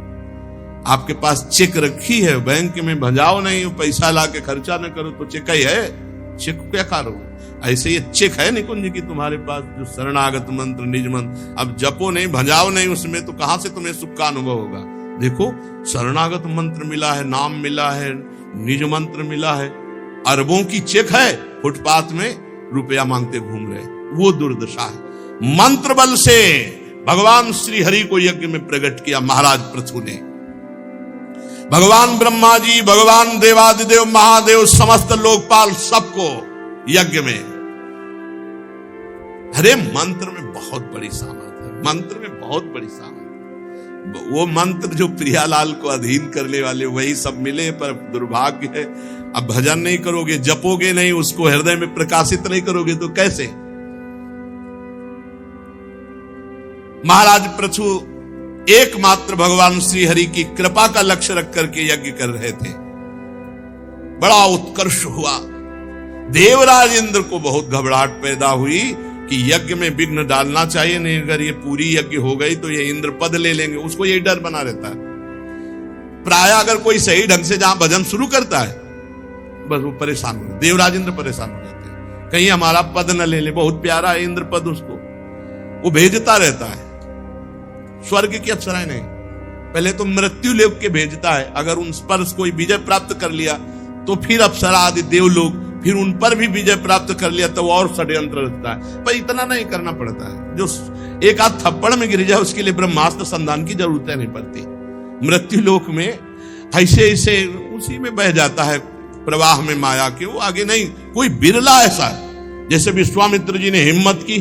आपके पास चेक रखी है, बैंक में भजाओ नहीं, पैसा ला के खर्चा न करो तो चेक ही है, चेक क्या करो। ऐसे ये चेक है निकुंज की तुम्हारे पास, जो शरणागत मंत्र, निज मंत्र। अब जपो नहीं, भजाओ नहीं उसमें, तो कहां से तुम्हें सुख का अनुभव होगा। देखो शरणागत मंत्र मिला है, नाम मिला है, निज मंत्र मिला है, अरबों की चेक है, फुटपाथ में रुपया मांगते घूम रहे, वो दुर्दशा है। मंत्र बल से भगवान श्री हरि को यज्ञ में प्रकट किया महाराज पृथु ने। भगवान ब्रह्मा जी, भगवान देवादिदेव महादेव, समस्त लोकपाल सबको यज्ञ में। अरे मंत्र में बहुत बड़ी सामर्थ है, मंत्र में बहुत बड़ी सामर्थ। वो मंत्र जो प्रियालाल को अधीन करने वाले वही सब मिले, पर दुर्भाग्य है अब भजन नहीं करोगे, जपोगे नहीं, उसको हृदय में प्रकाशित नहीं करोगे तो कैसे। महाराज पृथु एकमात्र भगवान श्री हरि की कृपा का लक्ष्य रख करके यज्ञ कर रहे थे। बड़ा उत्कर्ष हुआ। देवराज इंद्र को बहुत घबराहट पैदा हुई कि यज्ञ में विघ्न डालना चाहिए, नहीं अगर ये पूरी यज्ञ हो गई तो ये इंद्र पद ले लेंगे। उसको यही डर बना रहता है। प्राय अगर कोई सही ढंग से जहां भजन शुरू करता है बस वो परेशान हो, देवराज इंद्र परेशान हो जाते हैं कहीं हमारा पद न ले ले। बहुत प्यारा है इंद्र पद, उसको वो भेजता रहता है। स्वर्ग की अप्सराएं नहीं, पहले तो मृत्यु लोक के भेजता है। अगर उन पर कोई विजय प्राप्त कर लिया तो फिर अप्सरा आदि देवलोक, फिर उन पर भी विजय प्राप्त कर लिया तो और षड्यंत्र रचता है। पर इतना नहीं करना पड़ता है, जो एक आध थप्पड़ में गिर जाए उसके लिए ब्रह्मास्त्र संधान की जरूरत नहीं पड़ती। मृत्यु लोक में ऐसे ऐसे उसी में बह जाता है प्रवाह में माया के, वो आगे नहीं। कोई बिरला ऐसा है, जैसे विश्वामित्र जी ने हिम्मत की,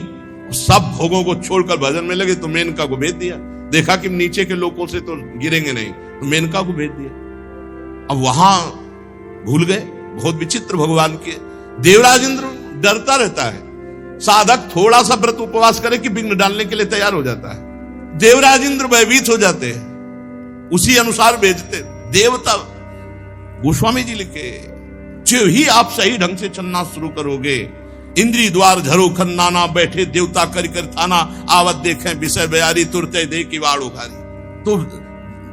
सब भोगों को छोड़कर भजन में लगे तो मेनका को भेज दिया। देखा कि नीचे के लोगों से तो गिरेंगे नहीं, तो मेनका को भेज दिया। अब वहां भूल गए, बहुत विचित्र भगवान के। देवराज इंद्र डरता रहता है, साधक थोड़ा सा व्रत उपवास करे कि विघ्न डालने के लिए तैयार हो जाता है। देवराज इंद्र भयभीत हो जाते हैं, उसी अनुसार भेजते। देवता गोस्वामी जी लिखे, जो ही आप सही ढंग से चलना शुरू करोगे, इंद्री द्वार झरो खन्नाना, बैठे देवता कर कर थाना, आवत देखें विषय बयारी, तुरते दे की वाड़ उखारी। तो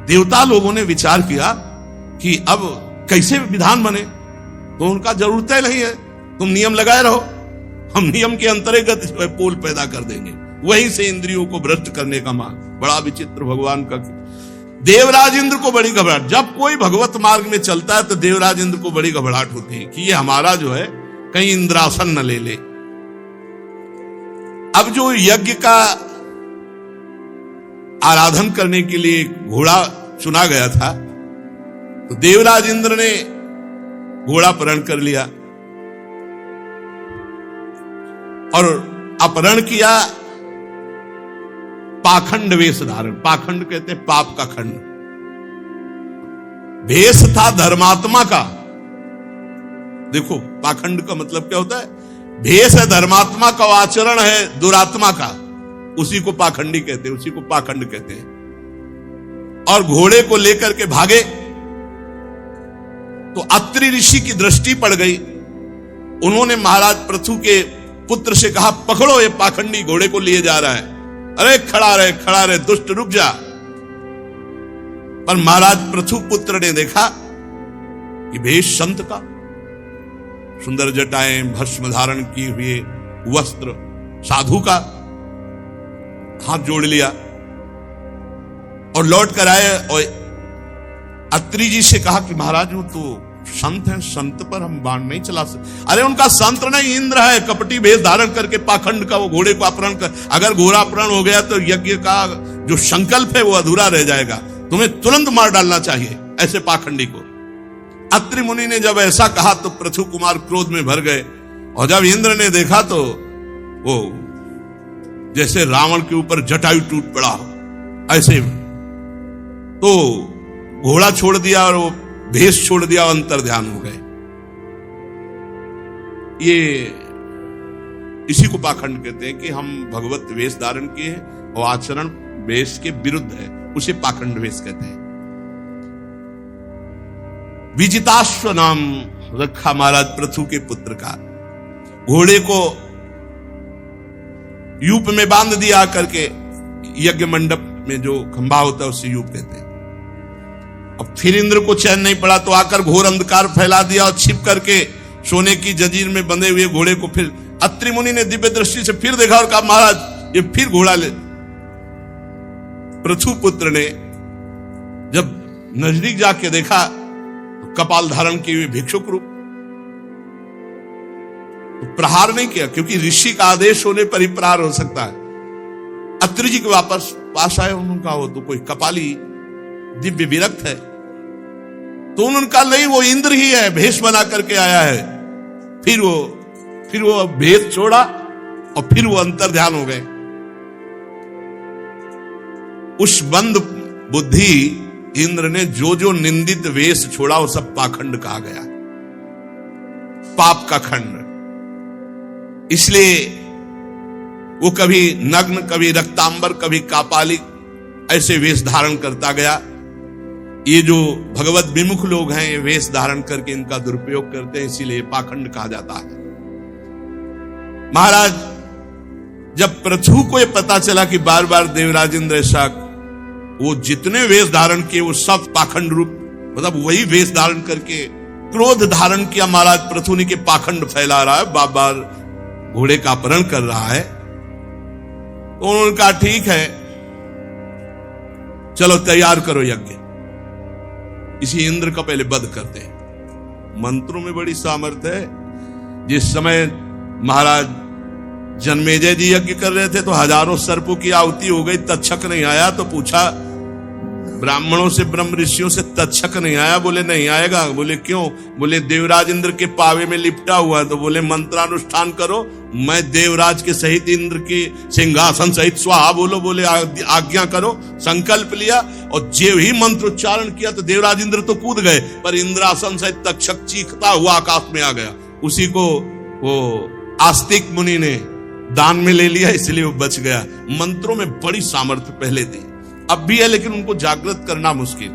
देवता लोगों ने विचार किया कि अब कैसे विधान बने, तो उनका जरूरत नहीं है, तुम नियम लगाए रहो, हम नियम के अंतर्गत पोल पैदा कर देंगे। वहीं से इंद्रियों को भ्रष्ट करने का मार्ग। बड़ा विचित्र भगवान का। देवराज इंद्र को बड़ी घबराहट, जब कोई भगवत मार्ग में चलता है तो देवराज इंद्र को बड़ी घबराहट होती है कि ये हमारा जो है कहीं इंद्रासन न ले ले। अब जो यज्ञ का आराधन करने के लिए घोड़ा चुना गया था, तो देवराज इंद्र ने घोड़ा अपहरण कर लिया और अपहरण किया। पाखंड वेश धारण, पाखंड कहते हैं पाप का खंड। भेष था धर्मात्मा का। देखो पाखंड का मतलब क्या होता है, भेष है धर्मात्मा का, आचरण है दुरात्मा का, उसी को पाखंडी कहते हैं, उसी को पाखंड कहते हैं। और घोड़े को लेकर के भागे तो अत्रि ऋषि की दृष्टि पड़ गई। उन्होंने महाराज पृथु के पुत्र से कहा, पकड़ो ये पाखंडी घोड़े को लिए जा रहा है। अरे खड़ा रहे दुष्ट, रुक जा। पर महाराज पृथु पुत्र ने देखा कि भेष संत का, सुंदर जटाएं, भस्म धारण किए हुए वस्त्र, साधु का, हाथ जोड़ लिया और लौट कर आए और अत्रि जी से कहा कि महाराज वो तो संत हैं, संत पर हम बाण नहीं चला सकते। अरे उनका संत नहीं, इंद्र है, कपटी भेष धारण करके पाखंड का वो घोड़े को अपहरण कर। अगर घोड़ा अपहरण हो गया तो यज्ञ का जो संकल्प है वो अधूरा रह जाएगा, तुम्हें तुरंत मार डालना चाहिए ऐसे पाखंडी को। अत्रि मुनि ने जब ऐसा कहा तो पृथु कुमार क्रोध में भर गए, और जब इंद्र ने देखा तो वो जैसे रावण के ऊपर जटायु टूट पड़ा ऐसे, तो घोड़ा छोड़ दिया और वो भेष छोड़ दिया, अंतर ध्यान हो गए। ये इसी को पाखंड कहते हैं कि हम भगवत वेश धारण किए और आचरण वेश के विरुद्ध है, उसे पाखंड वेश कहते हैं। विजिताश्व नाम रखा महाराज पृथु के पुत्र का। घोड़े को यूप में बांध दिया करके, यज्ञ मंडप में जो खंभा होता है उससे यूप कहते हैं। अब फिर इंद्र को चैन नहीं पड़ा तो आकर घोर अंधकार फैला दिया और छिप करके सोने की जंजीर में बंधे हुए घोड़े को फिर अत्रि मुनि ने दिव्य दृष्टि से फिर देखा और कहा, महाराज ये फिर घोड़ा ले। पृथु पुत्र ने जब नजदीक जाके देखा तो कपाल धारण किए हुए भिक्षुक रूप, तो प्रहार नहीं किया, क्योंकि ऋषि का आदेश होने पर ही प्रहार हो सकता है। अत्रि जी के वापस पास आए, उनका हो तो कोई कपाली दिव्य विरक्त है, तो उन्होंने कहा नहीं वो इंद्र ही है, भेष बना करके आया है। फिर वो भेष छोड़ा और फिर वो अंतर ध्यान हो गए। उस बंद बुद्धि इंद्र ने जो जो निंदित वेश छोड़ा वो सब पाखंड कहा गया, पाप का खंड। इसलिए वो कभी नग्न, कभी रक्तांबर, कभी कापालिक ऐसे वेश धारण करता गया। ये जो भगवत विमुख लोग हैं ये वेश धारण करके इनका दुरुपयोग करते हैं, इसीलिए पाखंड कहा जाता है। महाराज जब पृथु को ये पता चला कि बार बार देवराज इंद्र ऐसा, वो जितने वेश धारण किए वो सब पाखंड रूप, मतलब वही वेश धारण करके क्रोध धारण किया महाराज पृथु ने के पाखंड फैला रहा है, बार बार घोड़े का अपहरण कर रहा है। तो उन्होंने कहा ठीक है, चलो तैयार करो यज्ञ, इसी इंद्र का पहले वध करते हैं। मंत्रों में बड़ी सामर्थ्य है। जिस समय महाराज जन्मेजय जी यज्ञ कर रहे थे तो हजारों सर्पों की आहुति हो गई, तक्षक नहीं आया। तो पूछा ब्राह्मणों से, ब्रह्म ऋषियों से, तक्षक नहीं आया? बोले नहीं आएगा। बोले क्यों? बोले देवराज इंद्र के पावे में लिपटा हुआ है। तो बोले मंत्रानुष्ठान करो, मैं देवराज के सहित इंद्र के सिंहासन सहित स्वाहा बोलो। बोले आज्ञा करो। संकल्प लिया और जो ही मंत्रोच्चारण किया तो देवराज इंद्र तो कूद गए, पर इंद्रासन सहित तक्षक चीखता हुआ आकाश में आ गया। उसी को वो आस्तिक मुनि ने दान में ले लिया, इसलिए वो बच गया। मंत्रों में बड़ी सामर्थ्य पहले थी, अब भी है, लेकिन उनको जागृत करना मुश्किल।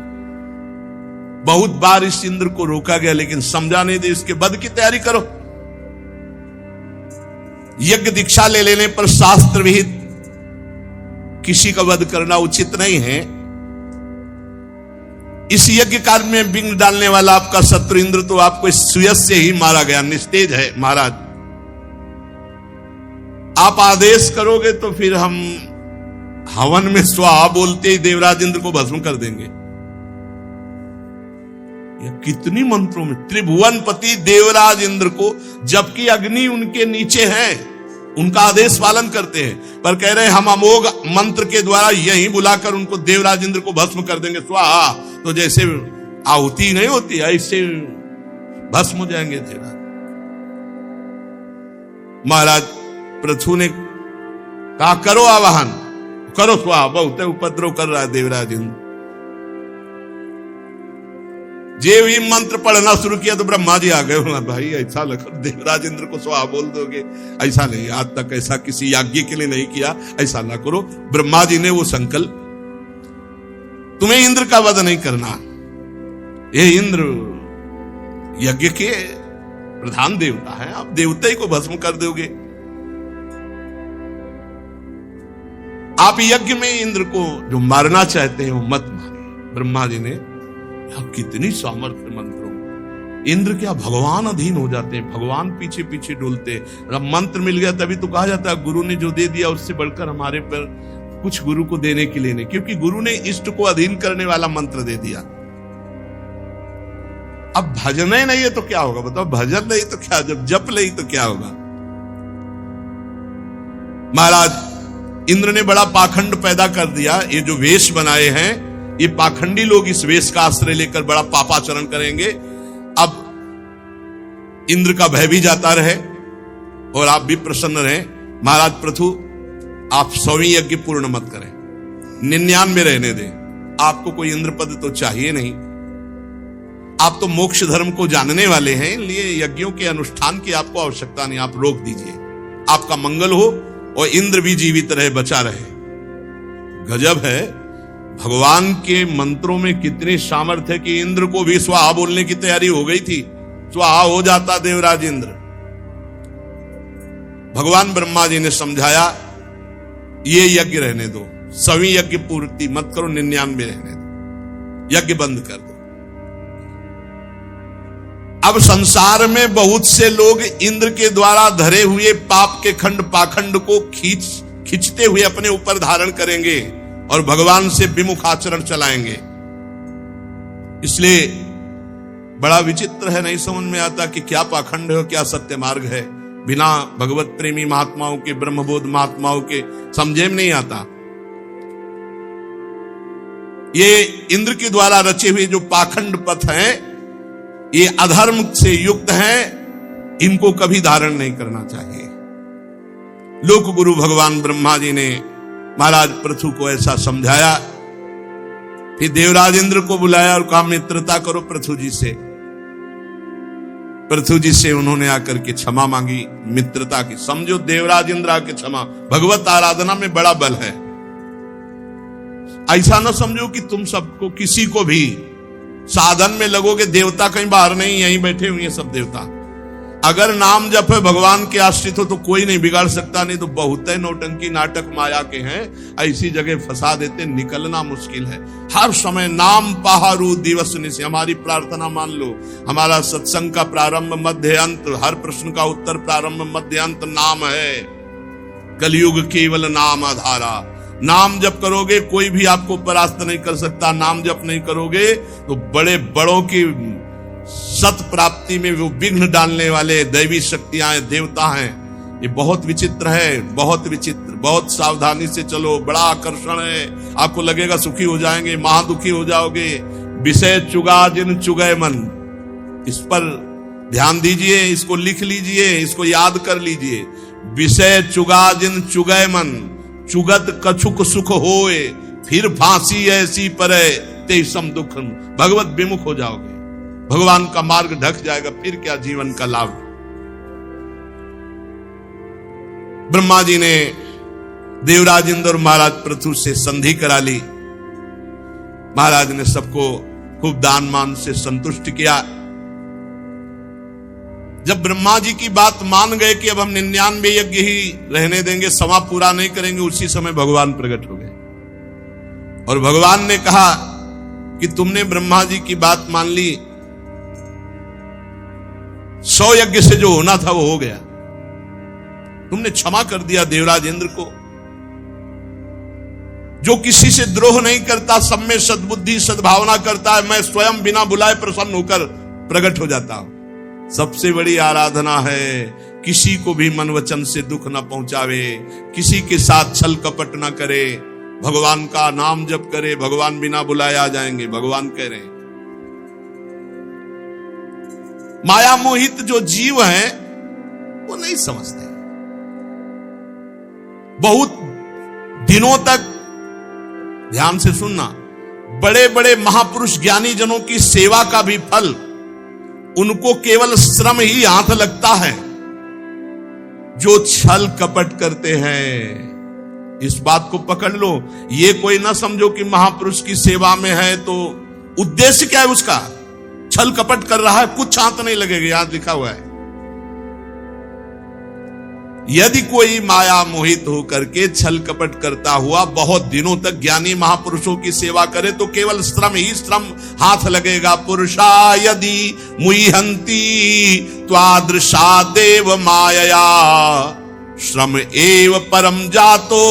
बहुत बार इस इंद्र को रोका गया, लेकिन समझा नहीं दे, इसके वध की तैयारी करो। यज्ञ दीक्षा ले लेने पर शास्त्र विहित किसी का वध करना उचित नहीं है। इस यज्ञ कार्य में विघ्न डालने वाला आपका शत्रु इंद्र तो आपको इस सुयस से ही मारा गया, निस्तेज है। महाराज आप आदेश करोगे तो फिर हम हवन में स्वाहा बोलते ही देवराज इंद्र को भस्म कर देंगे। यह कितनी मंत्रों में त्रिभुवनपति देवराज इंद्र को, जबकि अग्नि उनके नीचे है, उनका आदेश पालन करते हैं, पर कह रहे हैं हम अमोघ मंत्र के द्वारा यही बुलाकर उनको देवराज इंद्र को भस्म कर देंगे स्वाहा। तो जैसे आहुति नहीं होती ऐसे भस्म हो जाएंगे देवराज। महाराज पृथु ने कहा करो आवाहन, करो स्वाहा, बहुत उपद्रव कर रहा है देवराज इंद्र। जे भी मंत्र पढ़ना शुरू किया तो ब्रह्मा जी आ गए। भाई ऐसा लगा देवराज इंद्र को स्वाहा बोल दोगे? ऐसा नहीं, आज तक ऐसा किसी यज्ञ के लिए नहीं किया, ऐसा ना करो। ब्रह्मा जी ने वो संकल्प, तुम्हें इंद्र का वध नहीं करना, ये इंद्र यज्ञ के प्रधान देवता है, आप देवता ही को भस्म कर दोगे। आप यज्ञ में इंद्र को जो मारना चाहते हैं वो मत मारे। ब्रह्मा जी ने, कितनी सामर्थ्य मंत्रों। इंद्र क्या भगवान अधीन हो जाते हैं, भगवान पीछे पीछे डोलते हैं। अब मंत्र मिल गया तभी तो कहा जाता है गुरु ने जो दे दिया उससे बढ़कर हमारे पर कुछ गुरु को देने के लिए नहीं, क्योंकि गुरु ने इष्ट को अधीन करने वाला मंत्र दे दिया। अब भजन ही नहीं है तो क्या होगा बताओ? भजन नहीं तो क्या, जब जप नहीं तो क्या होगा? महाराज इंद्र ने बड़ा पाखंड पैदा कर दिया। ये जो वेश बनाए हैं, ये पाखंडी लोग इस वेश का आश्रय लेकर बड़ा पापाचरण करेंगे। अब इंद्र का भय भी जाता रहे और आप भी प्रसन्न रहे। महाराज पृथु, आप 100वीं यज्ञ पूर्ण मत करें, 99 रहने दें। आपको कोई इंद्र पद तो चाहिए नहीं, आप तो मोक्ष धर्म को जानने वाले हैं, इसलिए यज्ञों के अनुष्ठान की आपको आवश्यकता नहीं, आप रोक दीजिए। आपका मंगल हो और इंद्र भी जीवित रहे, बचा रहे। गजब है, भगवान के मंत्रों में कितनी सामर्थ्य है कि इंद्र को भी स्वाहा बोलने की तैयारी हो गई थी, स्वाहा हो जाता देवराज इंद्र। भगवान ब्रह्मा जी ने समझाया ये यज्ञ रहने दो, 100वीं यज्ञ पूर्ति मत करो, 99 रहने दो, यज्ञ बंद कर दो। अब संसार में बहुत से लोग इंद्र के द्वारा धरे हुए पाप के खंड पाखंड को खींचते हुए अपने ऊपर धारण करेंगे और भगवान से विमुख आचरण चलाएंगे। इसलिए बड़ा विचित्र है, नहीं समझ में आता कि क्या पाखंड है और क्या सत्य मार्ग है। बिना भगवत प्रेमी महात्माओं के, ब्रह्मबोध महात्माओं के समझे में नहीं आता। ये इंद्र के द्वारा रचे हुए जो पाखंड पथ हैं, ये अधर्म से युक्त हैं, इनको कभी धारण नहीं करना चाहिए। लोक गुरु भगवान ब्रह्मा जी ने महाराज पृथु को ऐसा समझाया। फिर देवराज इंद्र को बुलाया और कहा मित्रता करो पृथु जी से। पृथु जी से उन्होंने आकर के क्षमा मांगी, मित्रता की। समझो देवराज इंद्र आके क्षमा, भगवत आराधना में बड़ा बल है। ऐसा ना समझो कि तुम सबको, किसी को भी साधन में लगोगे, देवता कहीं बाहर नहीं, यहीं बैठे हुए सब देवता। अगर नाम जप है, भगवान के आश्रित हो तो कोई नहीं बिगाड़ सकता, नहीं तो बहुत है नौटंकी नाटक माया के हैं, ऐसी जगह फंसा देते, निकलना मुश्किल है। हर समय नाम पहारू दिवस निशि, हमारी प्रार्थना मान लो, हमारा सत्संग का प्रारंभ मध्य अंत, हर प्रश्न का उत्तर प्रारंभ मध्य अंत नाम है। कलयुग केवल नाम आधारा। नाम जप करोगे कोई भी आपको परास्त नहीं कर सकता, नाम जप नहीं करोगे तो बड़े बड़ों की सत प्राप्ति में वो विघ्न डालने वाले दैवी शक्तियां देवता हैं। ये बहुत विचित्र है, बहुत विचित्र, बहुत सावधानी से चलो, बड़ा आकर्षण है। आपको लगेगा सुखी हो जाएंगे, महादुखी हो जाओगे। विषय चुगा जिन चुगय मन, इस पर ध्यान दीजिए, इसको लिख लीजिए, इसको याद कर लीजिए। विषय चुगा जिन चुगय मन, चुगत कछुक सुख होए, फिर फांसी ऐसी परे ते सम दुख। भगवत विमुख हो जाओगे, भगवान का मार्ग ढक जाएगा, फिर क्या जीवन का लाभ। ब्रह्मा जी ने देवराज इंद्र और महाराज पृथु से संधि करा ली। महाराज ने सबको खूब दान मान से संतुष्ट किया। जब ब्रह्मा जी की बात मान गए कि अब हम 99 यज्ञ ही रहने देंगे, समा पूरा नहीं करेंगे, उसी समय भगवान प्रकट हो गए और भगवान ने कहा कि तुमने ब्रह्मा जी की बात मान ली, 100 यज्ञ से जो होना था वो हो गया, तुमने क्षमा कर दिया देवराज इंद्र को। जो किसी से द्रोह नहीं करता, सब में सद्बुद्धि सद्भावना करता है, मैं स्वयं बिना बुलाए प्रसन्न होकर प्रकट हो जाता हूं। सबसे बड़ी आराधना है किसी को भी मन वचन से दुख न पहुंचावे, किसी के साथ छल कपट न करे, भगवान का नाम जप करे, भगवान बिना बुलाए आ जाएंगे। भगवान कह रहे हैं माया मोहित जो जीव हैं वो नहीं समझते। बहुत दिनों तक ध्यान से सुनना, बड़े बड़े महापुरुष ज्ञानी जनों की सेवा का भी फल उनको केवल श्रम ही हाथ लगता है। जो छल कपट करते हैं, इस बात को पकड़ लो, ये कोई ना समझो कि महापुरुष की सेवा में है तो उद्देश्य क्या है उसका, छल कपट कर रहा है, कुछ हाथ नहीं लगेगा, यहां लिखा हुआ है। यदि कोई माया मोहित होकर के छल कपट करता हुआ बहुत दिनों तक ज्ञानी महापुरुषों की सेवा करे तो केवल श्रम ही श्रम हाथ लगेगा। पुरुषा यदि मुह्यंती त्वादृशा देव मायया, श्रम एव परम जातो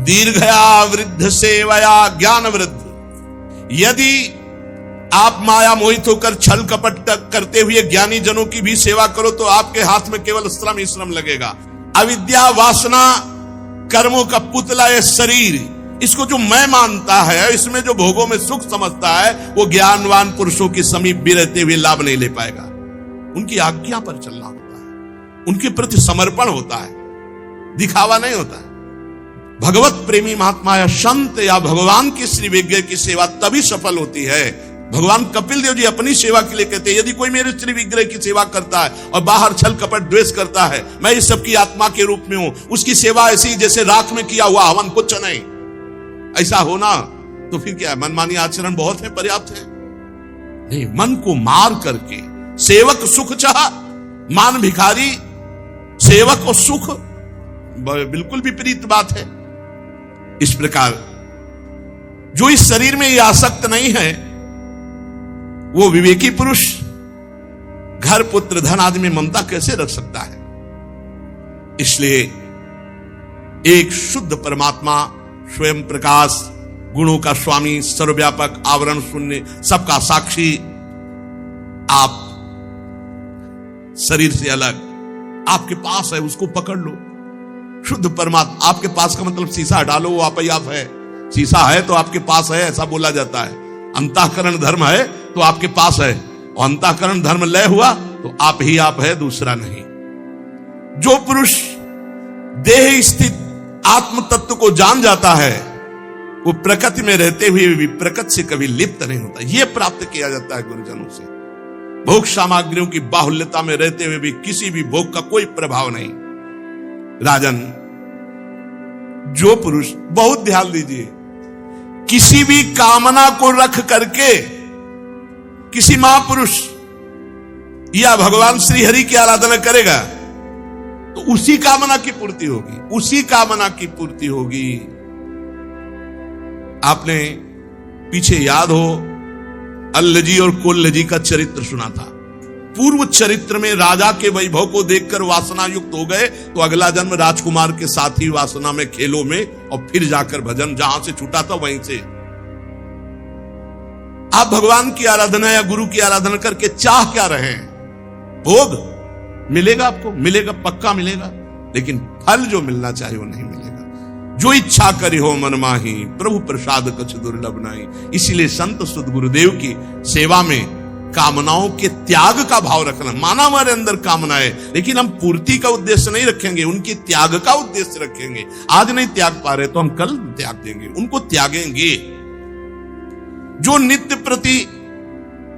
दीर्घया वृद्ध सेवया ज्ञान वृद्ध। यदि आप माया मोहित होकर छल कपट करते हुए ज्ञानी जनों की भी सेवा करो तो आपके हाथ में केवल श्रम ही श्रम लगेगा। अविद्या वासना कर्मों का पुतला है शरीर, इसको जो मैं मानता है, इसमें जो भोगों में सुख समझता है, वो ज्ञानवान पुरुषों के समीप भी रहते हुए लाभ नहीं ले पाएगा। उनकी आज्ञा पर चलना होता है, उनके प्रति समर्पण होता है, दिखावा नहीं होता है। भगवत प्रेमी महात्मा या संत या भगवान की श्री विज्ञ की सेवा तभी सफल होती है। भगवान कपिल देव जी अपनी सेवा के लिए कहते हैं, यदि कोई मेरे श्री विग्रह की सेवा करता है और बाहर छल कपट द्वेष करता है, मैं इस सबकी आत्मा के रूप में हूं, उसकी सेवा ऐसी जैसे राख में किया हुआ हवन, कुछ नहीं। ऐसा होना तो फिर क्या है, मनमानी आचरण बहुत है, पर्याप्त है। नहीं, मन को मार करके सेवक सुख चाह, मान भिखारी, सेवक और सुख बिल्कुल विपरीत बात है। इस प्रकार जो इस शरीर में ये आसक्त नहीं है वो विवेकी पुरुष घर पुत्र धन आदि में ममता कैसे रख सकता है। इसलिए एक शुद्ध परमात्मा स्वयं प्रकाश, गुणों का स्वामी, सर्वव्यापक, आवरण शून्य, सबका साक्षी, आप शरीर से अलग आपके पास है, उसको पकड़ लो। शुद्ध परमात्मा आपके पास का मतलब शीशा हटा लो, वो आप ही आप है। शीशा है तो आपके पास है, ऐसा बोला जाता है। अंतःकरण धर्म है तो आपके पास है, और अंतःकरण धर्म लय हुआ तो आप ही आप है, दूसरा नहीं। जो पुरुष देह स्थित आत्म तत्व को जान जाता है वो प्रकृति में रहते हुए भी प्रकृति से कभी लिप्त नहीं होता। यह प्राप्त किया जाता है गुरुजनों से। भोग सामग्रियों की बाहुल्यता में रहते हुए भी किसी भी भोग का कोई प्रभाव नहीं। राजन, जो पुरुष, बहुत ध्यान दीजिए, किसी भी कामना को रख करके किसी महापुरुष या भगवान श्री हरि की आराधना करेगा तो उसी कामना की पूर्ति होगी, उसी कामना की पूर्ति होगी। आपने पीछे याद हो अल्लजी और कोल्लजी का चरित्र सुना था। पूर्व चरित्र में राजा के वैभव को देखकर वासना युक्त हो गए तो अगला जन्म राजकुमार के साथ ही वासना में, खेलों में, और फिर जाकर भजन जहां से छूटा था वहीं से। आप भगवान की आराधना या गुरु की आराधना करके चाह क्या रहे हैं? भोग मिलेगा, आपको मिलेगा, पक्का मिलेगा, लेकिन फल जो मिलना चाहिए वो नहीं मिलेगा। जो इच्छा करी हो मन माही, प्रभु प्रसाद कछ दुर्लभ नाही। इसीलिए संत सुध गुरुदेव की सेवा में कामनाओं के त्याग का भाव रखना। माना हमारे अंदर कामना है, लेकिन हम पूर्ति का उद्देश्य नहीं रखेंगे, उनकी त्याग का उद्देश्य रखेंगे। आज नहीं त्याग पा रहे तो हम कल त्याग देंगे, उनको त्यागेंगे। जो नित्य प्रति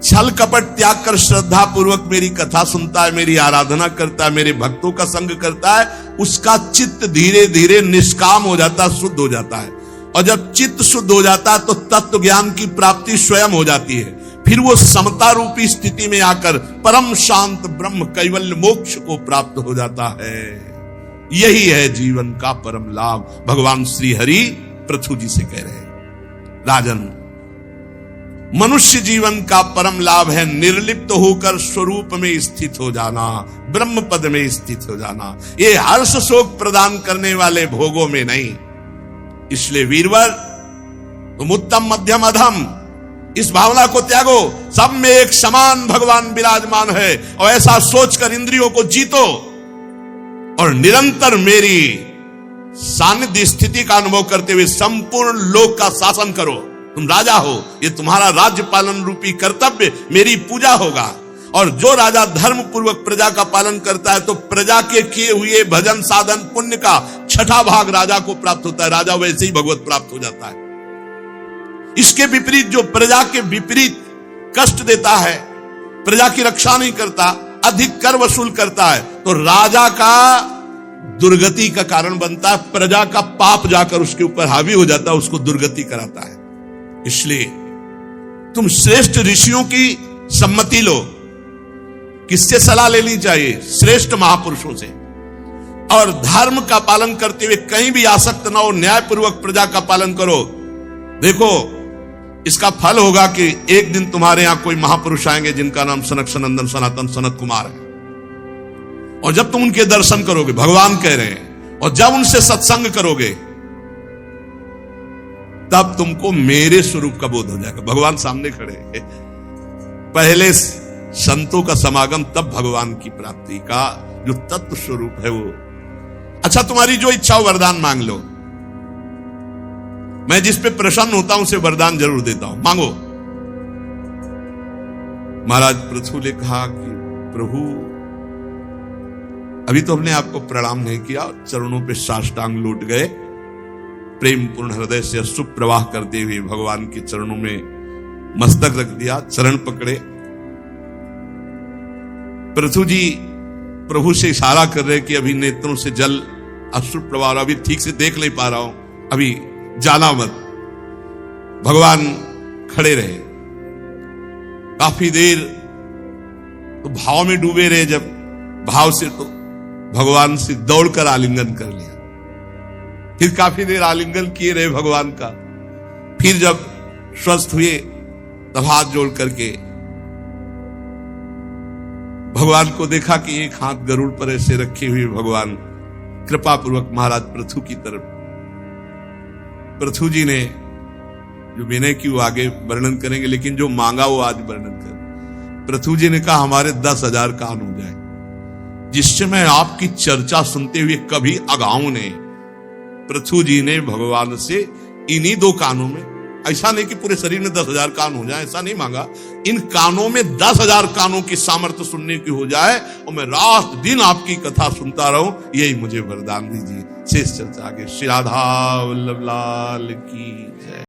छल कपट त्याग कर श्रद्धा पूर्वक मेरी कथा सुनता है, मेरी आराधना करता है, मेरे भक्तों का संग करता है, उसका चित्त धीरे धीरे निष्काम हो जाता है, शुद्ध हो जाता है। और जब चित्त शुद्ध हो जाता है तो तत्व ज्ञान की प्राप्ति स्वयं हो जाती है। फिर वो समता रूपी स्थिति में आकर परम शांत ब्रह्म कैवल्य मोक्ष को प्राप्त हो जाता है। यही है जीवन का परम लाभ। भगवान श्री हरि पृथु जी से कह रहे हैं, राजन, मनुष्य जीवन का परम लाभ है निर्लिप्त होकर स्वरूप में स्थित हो जाना, ब्रह्म पद में स्थित हो जाना। ये हर्ष शोक प्रदान करने वाले भोगों में नहीं। इसलिए वीरवर, तुम उत्तम मध्यम अधम इस भावना को त्यागो। सब में एक समान भगवान विराजमान है, और ऐसा सोचकर इंद्रियों को जीतो और निरंतर मेरी सानिध्य स्थिति का अनुभव करते हुए संपूर्ण लोक का शासन करो। तुम राजा हो, ये तुम्हारा राज्य पालन रूपी कर्तव्य मेरी पूजा होगा। और जो राजा धर्म पूर्वक प्रजा का पालन करता है तो प्रजा के किए हुए भजन साधन पुण्य का 6ठा भाग राजा को प्राप्त होता है। राजा वैसे ही भगवत प्राप्त हो जाता है। इसके विपरीत जो प्रजा के विपरीत कष्ट देता है, प्रजा की रक्षा नहीं करता, अधिक कर वसूल करता है, तो राजा का दुर्गति का कारण बनता है। प्रजा का पाप जाकर उसके ऊपर हावी हो जाता है, उसको दुर्गति कराता है। इसलिए तुम श्रेष्ठ ऋषियों की सम्मति लो। किससे सलाह लेनी चाहिए? श्रेष्ठ महापुरुषों से। और धर्म का पालन करते हुए कहीं भी आसक्त ना हो, न्यायपूर्वक प्रजा का पालन करो। देखो, इसका फल होगा कि एक दिन तुम्हारे यहां कोई महापुरुष आएंगे जिनका नाम सनक सनंदन सनातन सनत कुमार है। और जब तुम उनके दर्शन करोगे, भगवान कह रहे हैं, और जब उनसे सत्संग करोगे, तब तुमको मेरे स्वरूप का बोध हो जाएगा। भगवान सामने खड़े हैं। पहले संतों का समागम, तब भगवान की प्राप्ति का जो तत्व स्वरूप है वो। अच्छा, तुम्हारी जो इच्छा हो वरदान मांग लो। मैं जिस पे प्रसन्न होता हूं उसे वरदान जरूर देता हूं, मांगो। महाराज पृथु ने कहा कि प्रभु, अभी तो हमने आपको प्रणाम नहीं किया, चरणों पे साष्टांग लौट गए, प्रेम पूर्ण हृदय से अश्रु प्रवाह करते हुए भगवान के चरणों में मस्तक रख दिया, चरण पकड़े। पृथु जी प्रभु से इशारा कर रहे कि अभी नेत्रों से जल अश्रु प्रवाह, अभी ठीक से देख नहीं पा रहा हूं, अभी जाना मत। भगवान खड़े रहे काफी देर, तो भाव में डूबे रहे। जब भाव से तो भगवान से दौड़कर आलिंगन कर लिया। फिर काफी देर आलिंगन किए रहे भगवान का। फिर जब स्वस्थ हुए तब हाथ जोड़ करके भगवान को देखा कि एक हाथ गरुड़ पर ऐसे रखे हुए भगवान कृपा पूर्वक महाराज पृथु की तरफ। पृथु जी ने जो विनय की वो आगे वर्णन करेंगे, लेकिन जो मांगा वो आज वर्णन कर। पृथु जी ने कहा, हमारे 10,000 कान हो जाए जिससे मैं आपकी चर्चा सुनते हुए कभी अगाऊं नहीं। पृथु जी ने भगवान से इन्हीं 2 कानों में, ऐसा नहीं कि पूरे शरीर में 10,000 कान हो जाए, ऐसा नहीं मांगा, इन कानों में 10,000 कानों की सामर्थ्य सुनने की हो जाए और मैं रात दिन आपकी कथा सुनता रहूं, यही मुझे वरदान दीजिए। शेष चर्चा आगे। श्री राधा वल्लभ लाल की जय।